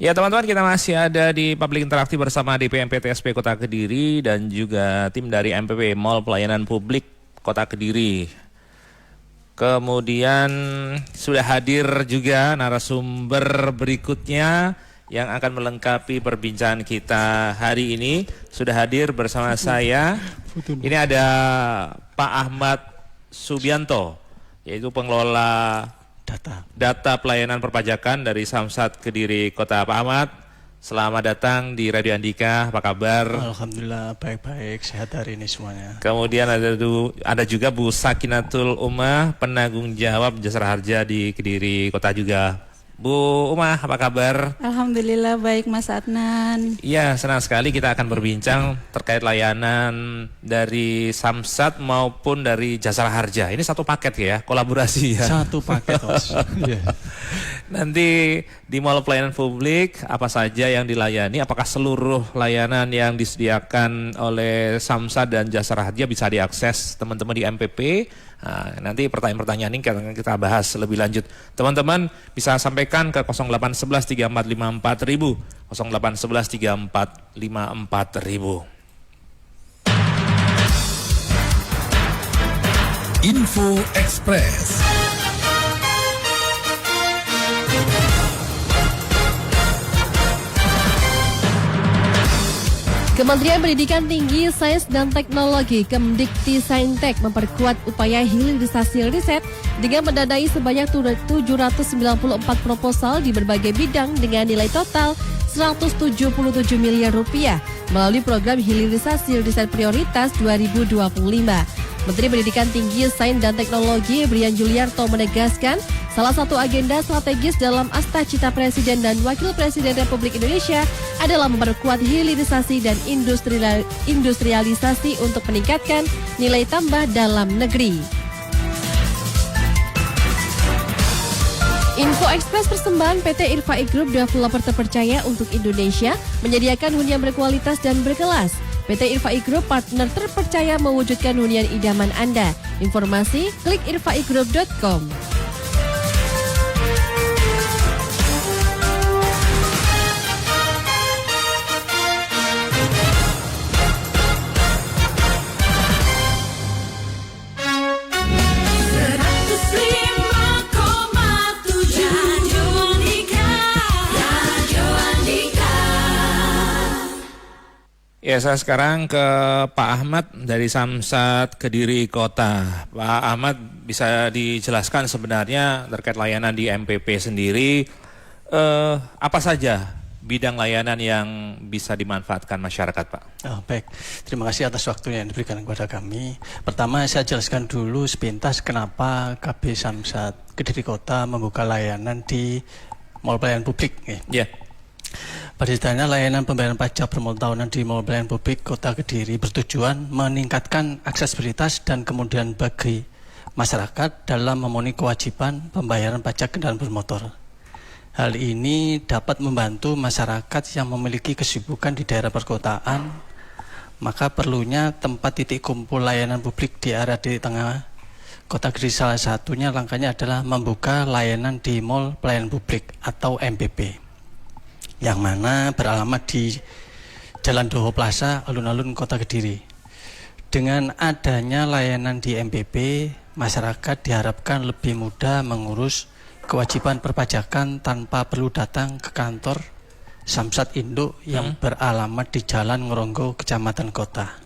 Ya teman-teman, kita masih ada di Public Interaktif bersama DPM PTSP Kota Kediri dan juga tim dari MPP Mall Pelayanan Publik Kota Kediri. Kemudian sudah hadir juga narasumber berikutnya yang akan melengkapi perbincangan kita hari ini. Sudah hadir bersama saya. Ini ada Pak Ahmad Subianto, yaitu pengelola data pelayanan perpajakan dari Samsat Kediri Kota. Pak Ahmad, selamat datang di Radio Andika, apa kabar? Alhamdulillah baik-baik, sehat hari ini semuanya. Kemudian ada juga Bu Sakinatul Umah, penanggung jawab Jasara Harja di Kediri Kota juga. Bu Umah, apa kabar? Alhamdulillah baik Mas Adnan. Iya, senang sekali kita akan berbincang terkait layanan dari Samsat maupun dari Jasara Harja. Ini satu paket ya, kolaborasi ya. Satu paket, Mas. Nanti di Mall Pelayanan Publik apa saja yang dilayani? Apakah seluruh layanan yang disediakan oleh Samsat dan Jasara Harja bisa diakses teman-teman di MPP? Nah, nanti pertanyaan-pertanyaan ini akan kita bahas lebih lanjut. Teman-teman bisa sampaikan ke 0811 3454 ribu, 0811 3454 ribu. Info Express. Kementerian Pendidikan Tinggi, Sains dan Teknologi Kemdikti-Saintek memperkuat upaya hilirisasi riset dengan mendanai sebanyak 794 proposal di berbagai bidang dengan nilai total 177 miliar rupiah melalui program hilirisasi riset prioritas 2025. Menteri Pendidikan Tinggi, Sains dan Teknologi Brian Juliarto menegaskan salah satu agenda strategis dalam Asta Cita Presiden dan Wakil Presiden Republik Indonesia adalah memperkuat hilirisasi dan industrialisasi untuk meningkatkan nilai tambah dalam negeri. Info Express persembahan PT Irfai Group, developer terpercaya untuk Indonesia, menyediakan hunian berkualitas dan berkelas. PT Irfai Group, partner terpercaya mewujudkan hunian idaman Anda. Informasi klik irfaigroup.com. Ya, saya sekarang ke Pak Ahmad dari Samsat Kediri Kota. Pak Ahmad, bisa dijelaskan sebenarnya terkait layanan di MPP sendiri, apa saja bidang layanan yang bisa dimanfaatkan masyarakat, Pak? Oh, baik, terima kasih atas waktunya yang diberikan kepada kami. Pertama, saya jelaskan dulu sepintas kenapa KB Samsat Kediri Kota membuka layanan di Mall Pelayanan Publik. Ya. Pada dasarnya layanan pembayaran pajak per mall tahunan di Mall Pelayanan Publik Kota Kediri bertujuan meningkatkan aksesibilitas dan kemudian bagi masyarakat dalam memenuhi kewajiban pembayaran pajak kendaraan bermotor. Hal ini dapat membantu masyarakat yang memiliki kesibukan di daerah perkotaan, maka perlunya tempat titik kumpul layanan publik di area di tengah Kota Kediri. Salah satunya langkahnya adalah membuka layanan di Mall Pelayanan Publik atau MPP, yang mana beralamat di Jalan Doho Plaza, alun-alun Kota Kediri. Dengan adanya layanan di MPP, masyarakat diharapkan lebih mudah mengurus kewajiban perpajakan tanpa perlu datang ke kantor Samsat Induk yang beralamat di Jalan Ngeronggo, Kecamatan Kota.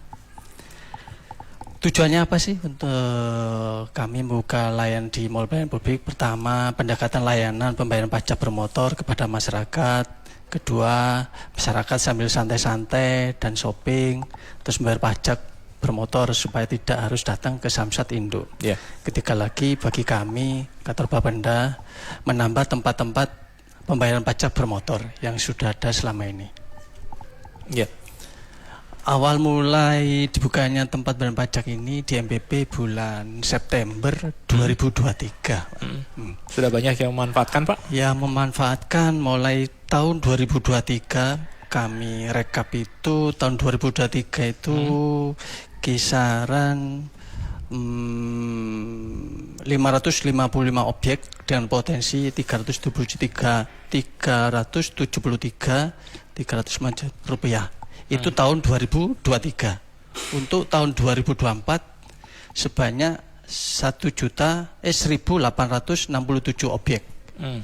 Tujuannya apa sih untuk kami membuka layanan di Mall Pelayanan Publik? Pertama, pendekatan layanan pembayaran pajak bermotor kepada masyarakat. Kedua, masyarakat sambil santai-santai dan shopping, terus membayar pajak bermotor supaya tidak harus datang ke Samsat Induk. Yeah. Ketiga lagi, bagi kami, kantor Bapenda, menambah tempat-tempat pembayaran pajak bermotor yang sudah ada selama ini. Yeah. Awal mulai dibukanya tempat pembayaran pajak ini di MPP bulan September 2023. Sudah banyak yang memanfaatkan, Pak? Ya, memanfaatkan mulai tahun 2023. Kami rekap itu tahun 2023 itu kisaran 555 objek dengan potensi 373 rupiah. Itu tahun 2023. Untuk tahun 2024 sebanyak 1.867 objek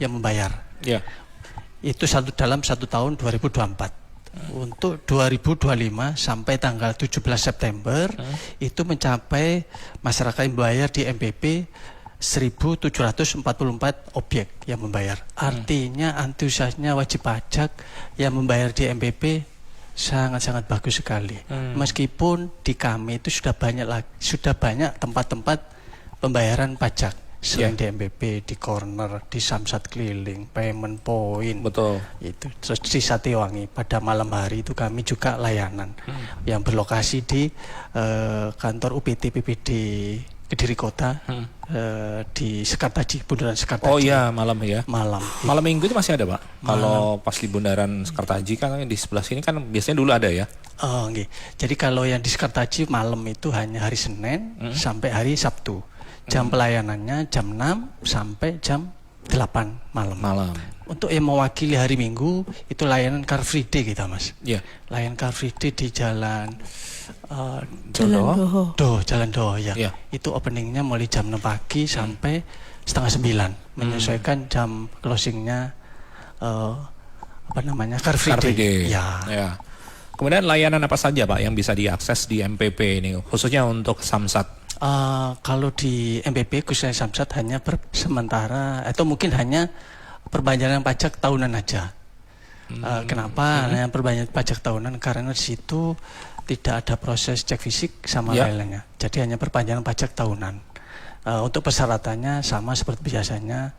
yang membayar. Ya. Itu dalam satu tahun 2024. Untuk 2025 sampai tanggal 17 September itu mencapai masyarakat yang membayar di MPP 1.744 objek yang membayar. Artinya antusiasnya wajib pajak yang membayar di MPP sangat-sangat bagus sekali. Meskipun di kami itu sudah banyak tempat-tempat pembayaran pajak selain di MPP, di corner, di Samsat Keliling, Payment Point. Betul. Itu terus di Satiwangi pada malam hari itu kami juga layanan yang berlokasi di kantor UPT PPD Kediri Kota di Sekartaji, Bundaran Sekartaji. Oh iya, malam ya. Malam Minggu itu masih ada, Pak. Kalau pas di Bundaran Sekartaji kan di sebelah sini kan biasanya dulu ada ya. Oh, okay. Jadi kalau yang di Sekartaji malam itu hanya hari Senin sampai hari Sabtu. Jam pelayanannya jam 6 sampai jam 8 malam. Untuk yang mewakili hari Minggu itu layanan Car Free Day kita, Mas. Iya. Layanan Car Free Day di Jalan Jalan Doho ya. Itu openingnya mulai jam 6 pagi sampai setengah 9, menyesuaikan jam closingnya Car Free Day. Ya. Kemudian layanan apa saja, Pak, yang bisa diakses di MPP ini, khususnya untuk Samsat? Kalau di MPP khususnya Samsat hanya sementara atau mungkin hanya perpanjangan pajak tahunan aja. Kenapa hanya perpanjangan pajak tahunan? Karena di situ tidak ada proses cek fisik sama lainnya. Jadi hanya perpanjangan pajak tahunan. Untuk persyaratannya sama seperti biasanya,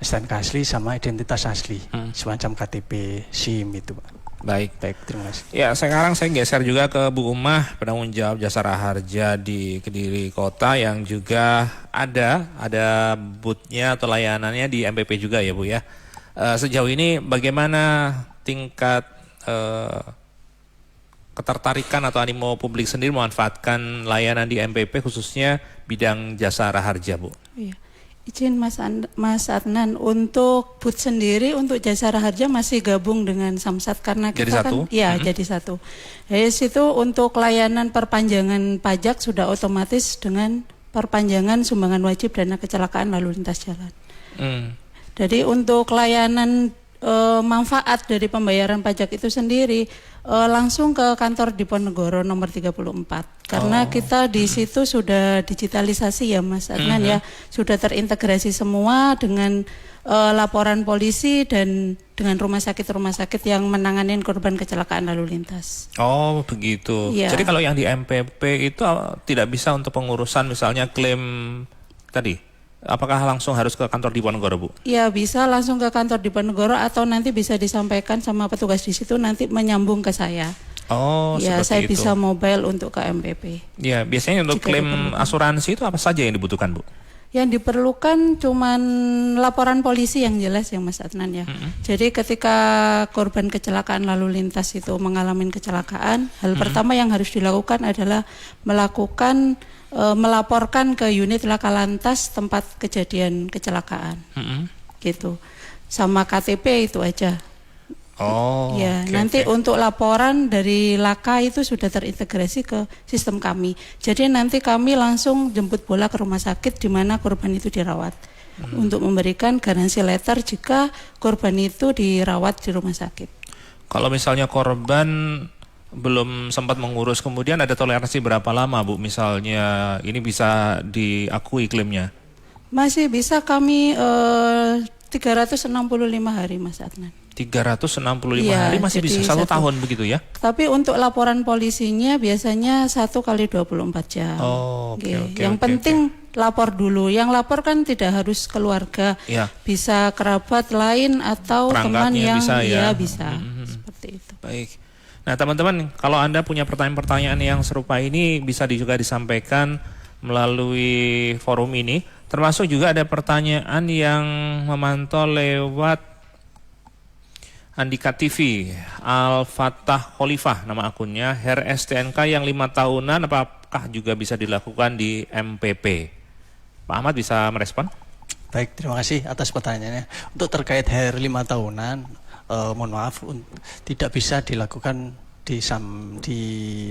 STNK asli sama identitas asli, semacam KTP, SIM itu, Pak. Baik, terima kasih. Ya, sekarang saya geser juga ke Bu Umah, penanggung jawab Jasa Raharja di Kediri Kota yang juga ada booth-nya atau layanannya di MPP juga ya, Bu ya. Sejauh ini bagaimana tingkat ketertarikan atau animo publik sendiri memanfaatkan layanan di MPP khususnya bidang Jasa Raharja, Bu? Iya. Izin Mas Adnan, untuk booth sendiri untuk Jasa Raharja masih gabung dengan Samsat karena kita jadi satu. Jadi situ untuk layanan perpanjangan pajak sudah otomatis dengan perpanjangan sumbangan wajib dana kecelakaan lalu lintas jalan. Jadi untuk layanan manfaat dari pembayaran pajak itu sendiri langsung ke kantor Diponegoro nomor 34 karena kita di situ sudah digitalisasi ya Mas Adnan ya, sudah terintegrasi semua dengan laporan polisi dan dengan rumah sakit yang menangani korban kecelakaan lalu lintas. Oh begitu. Ya. Jadi kalau yang di MPP itu tidak bisa untuk pengurusan misalnya klaim tadi? Apakah langsung harus ke kantor Diponegoro, Bu? Ya, bisa langsung ke kantor Diponegoro atau nanti bisa disampaikan sama petugas di situ nanti menyambung ke saya. Oh, ya, seperti saya itu. Bisa mobile untuk ke MPP. Ya, biasanya untuk klaim asuransi itu apa saja yang dibutuhkan, Bu? Yang diperlukan cuman laporan polisi yang jelas ya Mas Adnan ya. Jadi ketika korban kecelakaan lalu lintas itu mengalami kecelakaan, hal pertama yang harus dilakukan adalah melaporkan ke unit laka lantas tempat kejadian kecelakaan, gitu. Sama KTP itu aja. Oh. Ya, nanti untuk laporan dari laka itu sudah terintegrasi ke sistem kami. Jadi nanti kami langsung jemput bola ke rumah sakit di mana korban itu dirawat untuk memberikan garansi letter jika korban itu dirawat di rumah sakit. Kalau misalnya korban belum sempat mengurus, kemudian ada toleransi berapa lama, Bu? Misalnya ini bisa diakui klaimnya? Masih bisa kami 365 hari, Mas Adnan. 365 hari masih bisa 1 tahun begitu ya? Tapi untuk laporan polisinya biasanya 1 kali 24 jam. Oh, oke. Yang penting lapor dulu. Yang lapor kan tidak harus keluarga, bisa kerabat lain atau teman yang bisa. Seperti itu. Baik. Nah teman-teman, kalau Anda punya pertanyaan-pertanyaan yang serupa ini bisa juga disampaikan melalui forum ini. Termasuk juga ada pertanyaan yang memantau lewat Andika TV, Al-Fatah Khalifah nama akunnya, STNK yang 5 tahunan apakah juga bisa dilakukan di MPP? Pak Ahmad bisa merespon? Baik, terima kasih atas pertanyaannya. Untuk terkait HR 5 tahunan, mohon maaf, tidak bisa dilakukan di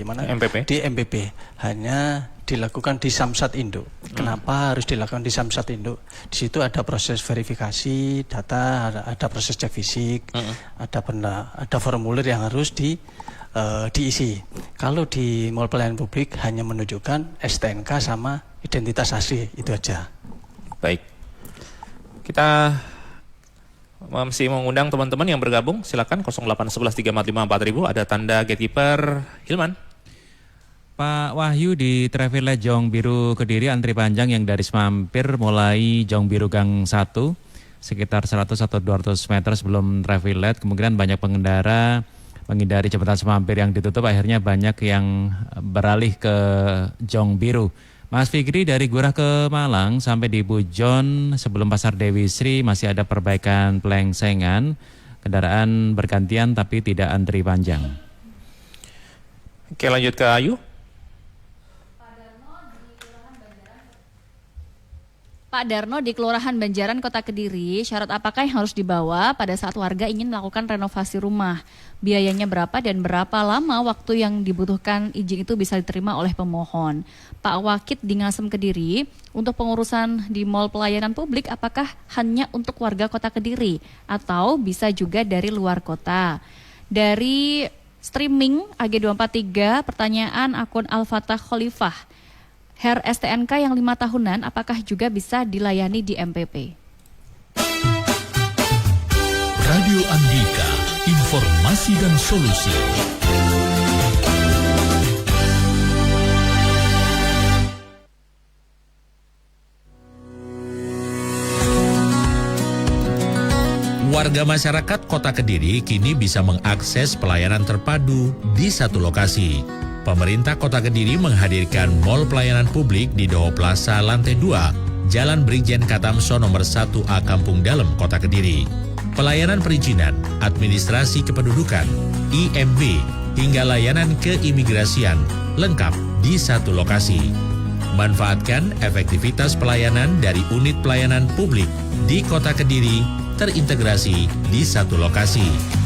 MPP? Di MPP, hanya dilakukan di Samsat Induk. Kenapa harus dilakukan di Samsat Induk? Di situ ada proses verifikasi data, ada proses cek fisik, ada formulir yang harus diisi. Kalau di mall pelayanan publik hanya menunjukkan STNK sama identitas asli, itu aja. Baik, kita masih mengundang teman-teman yang bergabung, silakan 08113454.000, ada tanda gatekeeper. Hilman. Pak Wahyu di Travelet Jong Biru Kediri antri panjang yang dari Semampir mulai Jong Biru Gang 1 sekitar 100 atau 200 meter sebelum Travelet, kemungkinan banyak pengendara menghindari jembatan Semampir yang ditutup, akhirnya banyak yang beralih ke Jong Biru. Mas Fikri dari Gurah ke Malang sampai di Bujon sebelum Pasar Dewi Sri masih ada perbaikan pelengsengan, kendaraan bergantian tapi tidak antri panjang. Oke, lanjut ke Ayu. Pak Darno di Kelurahan Banjaran Kota Kediri, syarat apakah yang harus dibawa pada saat warga ingin melakukan renovasi rumah? Biayanya berapa dan berapa lama waktu yang dibutuhkan izin itu bisa diterima oleh pemohon? Pak Wakit di Ngasem Kediri, untuk pengurusan di mall pelayanan publik apakah hanya untuk warga Kota Kediri atau bisa juga dari luar kota? Dari streaming AG243, pertanyaan akun Al-Fatah Khalifah. HR STNK yang 5 tahunan apakah juga bisa dilayani di MPP? Radio Andika, informasi dan solusi. Warga masyarakat Kota Kediri kini bisa mengakses pelayanan terpadu di satu lokasi. Pemerintah Kota Kediri menghadirkan Mall Pelayanan Publik di Doho Plaza Lantai 2, Jalan Brigjen Katamso nomor 1A Kampung Dalem, Kota Kediri. Pelayanan perizinan, administrasi kependudukan, IMB, hingga layanan keimigrasian lengkap di satu lokasi. Manfaatkan efektivitas pelayanan dari unit pelayanan publik di Kota Kediri terintegrasi di satu lokasi.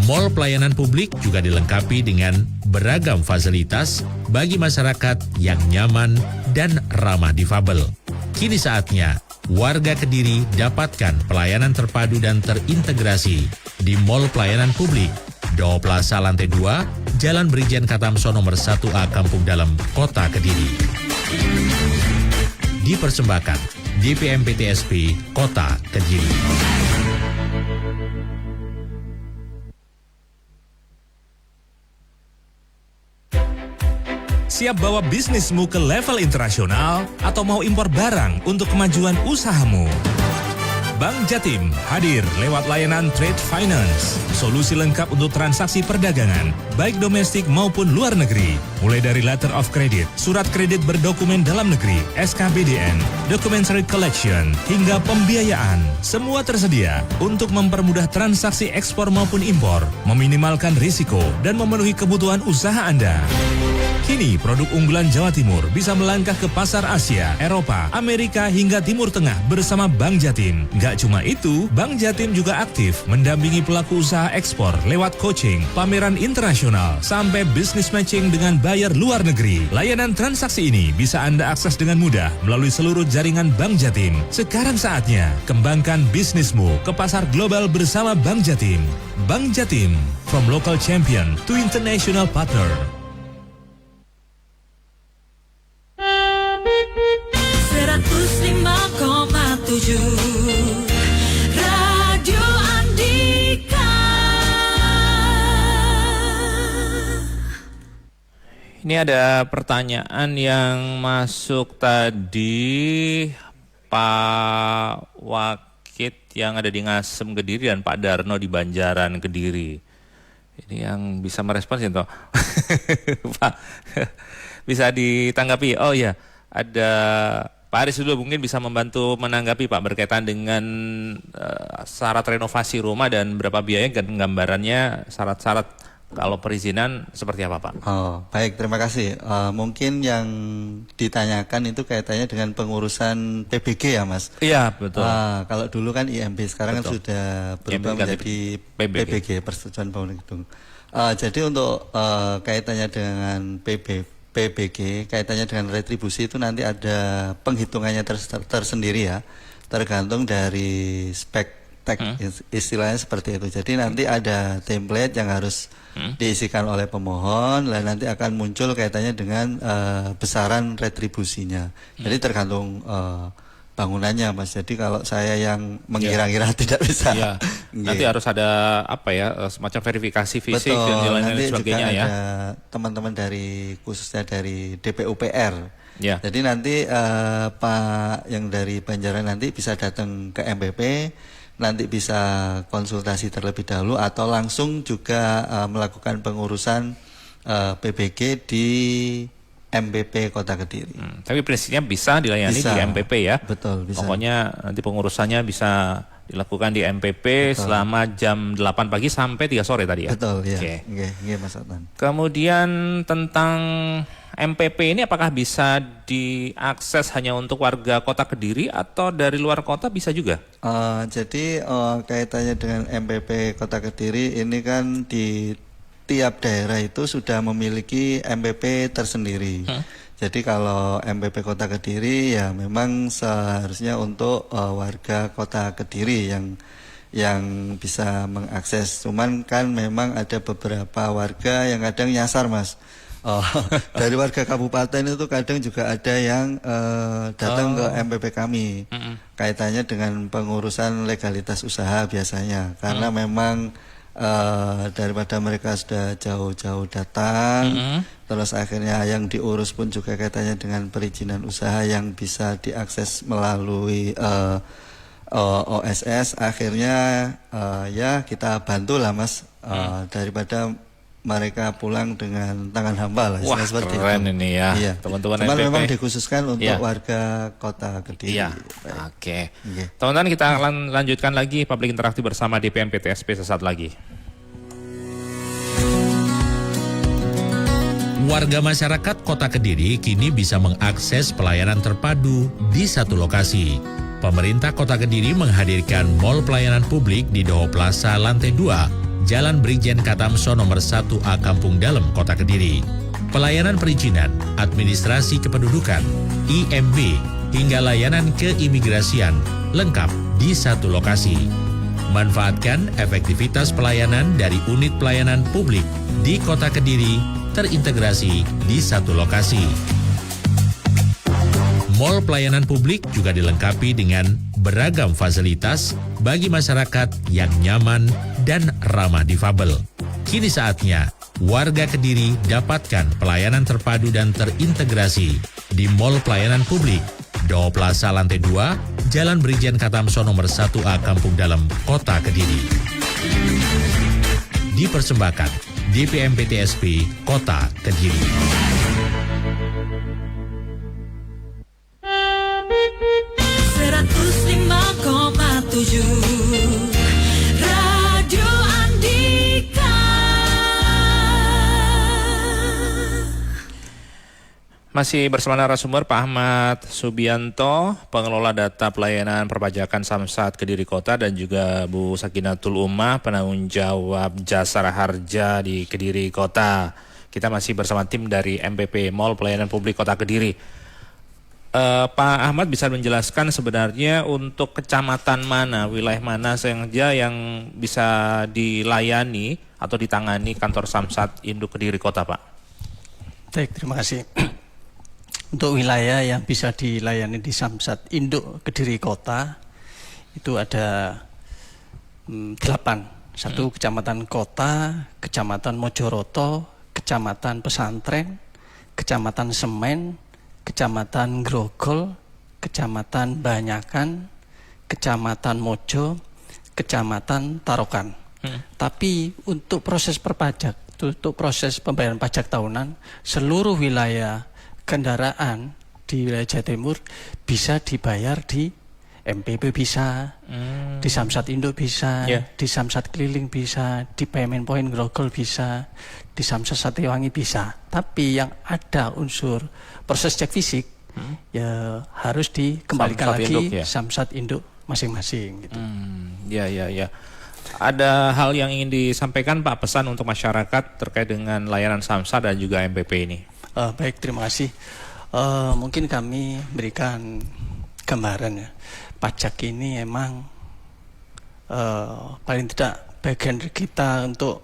Mall pelayanan publik juga dilengkapi dengan beragam fasilitas bagi masyarakat yang nyaman dan ramah difabel. Kini saatnya warga Kediri dapatkan pelayanan terpadu dan terintegrasi di Mall Pelayanan Publik Doho Plaza Lantai 2, Jalan Brigjen Katamso nomor 1A Kampung Dalem, Kota Kediri. Dipersembahkan DPMPTSP Kota Kediri. Siap bawa bisnismu ke level internasional atau mau impor barang untuk kemajuan usahamu? Bank Jatim hadir lewat layanan Trade Finance, solusi lengkap untuk transaksi perdagangan, baik domestik maupun luar negeri. Mulai dari letter of credit, surat kredit berdokumen dalam negeri, SKBDN, documentary collection, hingga pembiayaan. Semua tersedia untuk mempermudah transaksi ekspor maupun impor, meminimalkan risiko, dan memenuhi kebutuhan usaha Anda. Kini produk unggulan Jawa Timur bisa melangkah ke pasar Asia, Eropa, Amerika hingga Timur Tengah bersama Bank Jatim. Gak cuma itu, Bank Jatim juga aktif mendampingi pelaku usaha ekspor lewat coaching, pameran internasional, sampai business matching dengan buyer luar negeri. Layanan transaksi ini bisa Anda akses dengan mudah melalui seluruh jaringan Bank Jatim. Sekarang saatnya kembangkan bisnismu ke pasar global bersama Bank Jatim. Bank Jatim, from local champion to international partner. 105,7 Radio Andika. Ini ada pertanyaan yang masuk tadi, Pak Wakit yang ada di Ngasem Kediri dan Pak Darno di Banjaran Kediri. Ini yang bisa merespons ya, toh? Pak, bisa ditanggapi. Oh ya, ada Pak Aris dulu mungkin bisa membantu menanggapi Pak berkaitan dengan syarat renovasi rumah dan berapa biaya dan gambarannya syarat-syarat kalau perizinan seperti apa Pak? Oh, baik, terima kasih. Mungkin yang ditanyakan itu kaitannya dengan pengurusan PBG ya Mas? Iya, betul. Kalau dulu kan IMB, sekarang kan sudah berubah menjadi PBG, Persetujuan Bangunan Gedung. Jadi untuk kaitannya dengan PBG, kaitannya dengan retribusi itu nanti ada penghitungannya tersendiri ya, tergantung dari spek istilahnya seperti itu. Jadi nanti ada template yang harus diisikan oleh pemohon, dan nanti akan muncul kaitannya dengan besaran retribusinya. Jadi tergantung bangunannya Mas. Jadi kalau saya yang mengira-ngira tidak bisa. Ya. Nanti harus ada apa ya, semacam verifikasi fisik dan lain sebagainya ya. Ada teman-teman dari khususnya dari DPUPR. Ya. Jadi nanti Pak yang dari Banjaran nanti bisa datang ke MPP, nanti bisa konsultasi terlebih dahulu atau langsung juga melakukan pengurusan PBG di MPP Kota Kediri. Tapi prinsipnya bisa dilayani di MPP ya. Betul, bisa. Pokoknya nanti pengurusannya bisa dilakukan di MPP selama jam 8 pagi sampai 3 sore tadi ya. Betul ya. Oke. Mas Adnan. Kemudian tentang MPP ini apakah bisa diakses hanya untuk warga Kota Kediri atau dari luar kota bisa juga? Jadi kaitannya dengan MPP Kota Kediri ini kan di tiap daerah itu sudah memiliki MPP tersendiri. Jadi kalau MPP Kota Kediri ya memang seharusnya untuk warga Kota Kediri yang bisa mengakses. Cuman kan memang ada beberapa warga yang kadang nyasar Mas. Dari warga kabupaten itu kadang juga ada yang datang ke MPP kami, kaitannya dengan pengurusan legalitas usaha biasanya, karena memang daripada mereka sudah jauh-jauh datang, terus akhirnya yang diurus pun juga kaitannya dengan perizinan usaha yang bisa diakses melalui OSS, akhirnya ya kita bantulah Mas, daripada mereka pulang dengan tangan hampa lah. Wah, seperti keren itu. ini ya, iya. teman-teman Cuman MPP. memang dikhususkan untuk warga Kota Kediri. Iya. Oke. Teman-teman, kita lanjutkan lagi public interaktif bersama DPM PTSP sesaat lagi. Warga masyarakat Kota Kediri kini bisa mengakses pelayanan terpadu di satu lokasi. Pemerintah Kota Kediri menghadirkan Mall Pelayanan Publik di Doho Plaza lantai 2, Jalan Brigjen Katamso nomor 1A Kampung Dalem, Kota Kediri. Pelayanan perizinan, administrasi kependudukan, IMB, hingga layanan keimigrasian lengkap di satu lokasi. Manfaatkan efektivitas pelayanan dari unit pelayanan publik di Kota Kediri terintegrasi di satu lokasi. Mall Pelayanan Publik juga dilengkapi dengan beragam fasilitas bagi masyarakat yang nyaman dan ramah difabel. Kini saatnya warga Kediri dapatkan pelayanan terpadu dan terintegrasi di Mall Pelayanan Publik, Doho Plaza lantai 2, Jalan Brigjen Katamso nomor 1A Kampung Dalem, Kota Kediri. Dipersembahkan DPM PTSP Kota Kediri. 105,7 Radio Andika. Masih bersama narasumber Pak Ahmad Subianto, pengelola data pelayanan perpajakan Samsat Kediri Kota, dan juga Bu Sakinatul Ummah, penanggung jawab Jasara Harja di Kediri Kota. Kita masih bersama tim dari MPP Mall Pelayanan Publik Kota Kediri. Pak Ahmad bisa menjelaskan sebenarnya untuk kecamatan mana, wilayah mana saja yang bisa dilayani atau ditangani kantor Samsat Induk Kediri Kota, Pak? Baik, terima kasih. Untuk wilayah yang bisa dilayani di Samsat Induk Kediri Kota itu ada 8. Satu Kecamatan Kota, Kecamatan Mojoroto, Kecamatan Pesantren, Kecamatan Semen, Kecamatan Grogol, Kecamatan Banyakan, Kecamatan Mojo, Kecamatan Tarokan. Tapi untuk proses perpajak, untuk proses pembayaran pajak tahunan, seluruh wilayah kendaraan di wilayah Jawa Timur bisa dibayar di MPP bisa, di Samsat Indo bisa, di Samsat Keliling bisa, di Payment Point Grogol bisa, di Samsat Satiwangi bisa. Tapi yang ada unsur proses cek fisik ya harus dikembalikan Samsat lagi induk, ya? Samsat induk masing-masing gitu. Ya. Ada hal yang ingin disampaikan Pak, pesan untuk masyarakat terkait dengan layanan Samsat dan juga MPP ini? Baik, terima kasih. Mungkin kami berikan gambaran ya. Pajak ini emang paling tidak bagian dari kita untuk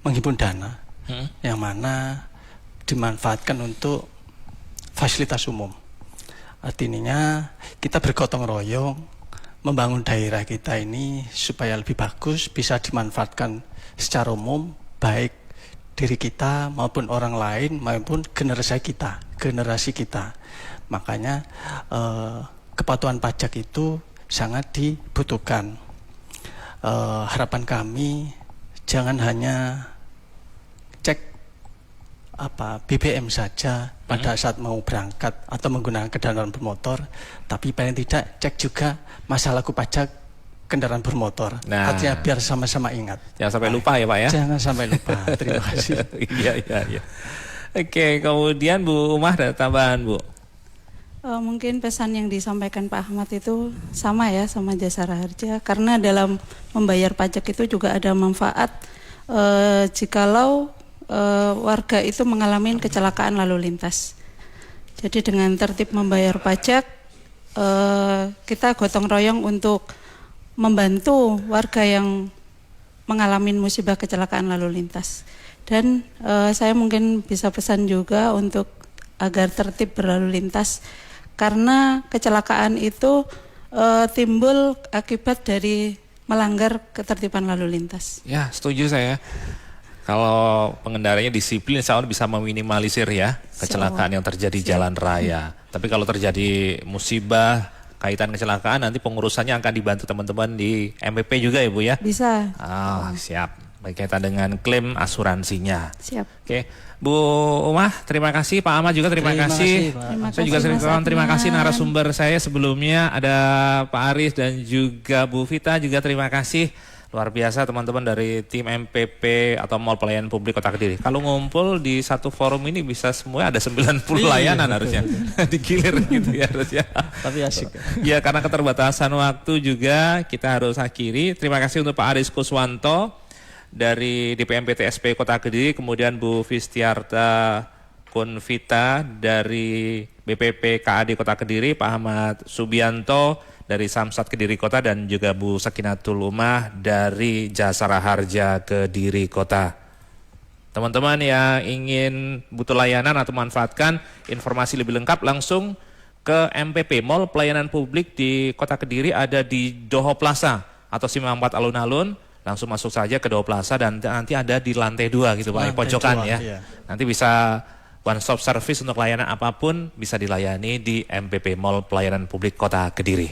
menghimpun dana yang mana dimanfaatkan untuk fasilitas umum. Artinya kita bergotong royong membangun daerah kita ini supaya lebih bagus, bisa dimanfaatkan secara umum, baik diri kita maupun orang lain maupun generasi kita. Makanya kepatuhan pajak itu sangat dibutuhkan. Harapan kami jangan hanya cek BBM saja pada saat mau berangkat atau menggunakan kendaraan bermotor, tapi paling tidak cek juga masa laku pajak kendaraan bermotor. Artinya biar sama-sama ingat. Jangan sampai lupa ya Pak ya. Jangan sampai lupa. Terima kasih. Iya. Oke, kemudian Bu Umah ada tambahan Bu? Mungkin pesan yang disampaikan Pak Ahmad itu sama ya sama Jasara Harja, karena dalam membayar pajak itu juga ada manfaat jikalau warga itu mengalami kecelakaan lalu lintas. Jadi dengan tertib membayar pajak kita gotong royong untuk membantu warga yang mengalami musibah kecelakaan lalu lintas. Dan saya mungkin bisa pesan juga untuk agar tertib berlalu lintas, karena kecelakaan itu timbul akibat dari melanggar ketertiban lalu lintas. Ya, setuju saya. Kalau pengendaranya disiplin, insya Allah bisa meminimalisir ya kecelakaan yang terjadi di jalan raya. Tapi kalau terjadi musibah, kaitan kecelakaan, nanti pengurusannya akan dibantu teman-teman di MPP juga ya Bu ya? Bisa. Siap. Berkaitan dengan klaim asuransinya. Siap. Oke, Bu Umah, terima kasih. Pak Ahmad juga terima kasih. Saya juga terima kasih narasumber saya sebelumnya, ada Pak Aris dan juga Bu Vita juga terima kasih. Luar biasa teman-teman dari tim MPP atau Mall Pelayanan Publik Kota Kediri. Kalau ngumpul di satu forum ini bisa semua ada 90 layanan harusnya. Digilir gitu ya harusnya. Tapi asik. Ya, karena keterbatasan waktu juga kita harus akhiri. Terima kasih untuk Pak Aris Kuswanto dari DPM PTSP Kota Kediri, kemudian Bu Vistiarta Konvita dari BPP KAD Kota Kediri, Pak Ahmad Subianto dari Samsat Kediri Kota, dan juga Bu Sakinatul Umah dari Jasara Harja Kediri Kota. Teman-teman yang ingin butuh layanan atau manfaatkan informasi lebih lengkap langsung ke MPP Mall Pelayanan Publik di Kota Kediri, ada di Doho Plaza atau Simpang 4 Alun-Alun. Langsung masuk saja ke Doho Plaza dan nanti ada di lantai 2 gitu Pak, pojokan ya. Iya. Nanti bisa one stop service untuk layanan apapun bisa dilayani di MPP Mall Pelayanan Publik Kota Kediri.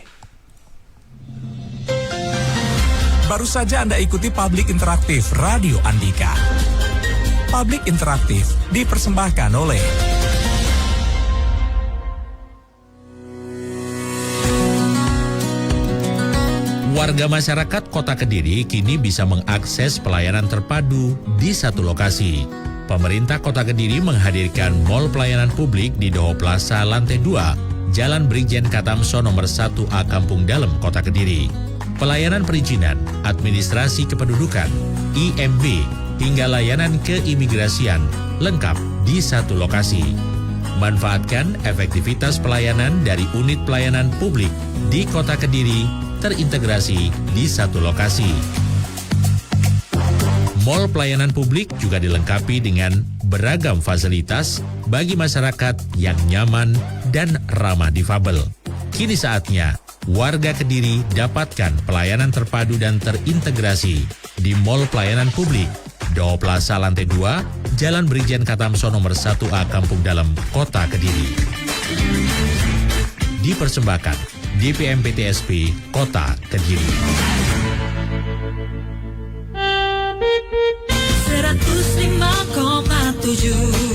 Baru saja Anda ikuti Publik Interaktif Radio Andika. Publik Interaktif dipersembahkan oleh Warga masyarakat Kota Kediri kini bisa mengakses pelayanan terpadu di satu lokasi. Pemerintah Kota Kediri menghadirkan Mall Pelayanan Publik di Doho Plaza lantai 2, Jalan Brigjen Katamso nomor 1A Kampung Dalem, Kota Kediri. Pelayanan perizinan, administrasi kependudukan, IMB, hingga layanan keimigrasian lengkap di satu lokasi. Manfaatkan efektivitas pelayanan dari unit pelayanan publik di Kota Kediri terintegrasi di satu lokasi. Mall Pelayanan Publik juga dilengkapi dengan beragam fasilitas bagi masyarakat yang nyaman dan ramah difabel. Kini saatnya warga Kediri dapatkan pelayanan terpadu dan terintegrasi di Mall Pelayanan Publik, Doho Plaza lantai 2, Jalan Brigjen Katamso nomor 1A Kampung Dalem, Kota Kediri. Dipersembahkan DPM PTSP Kota Kediri. 105,7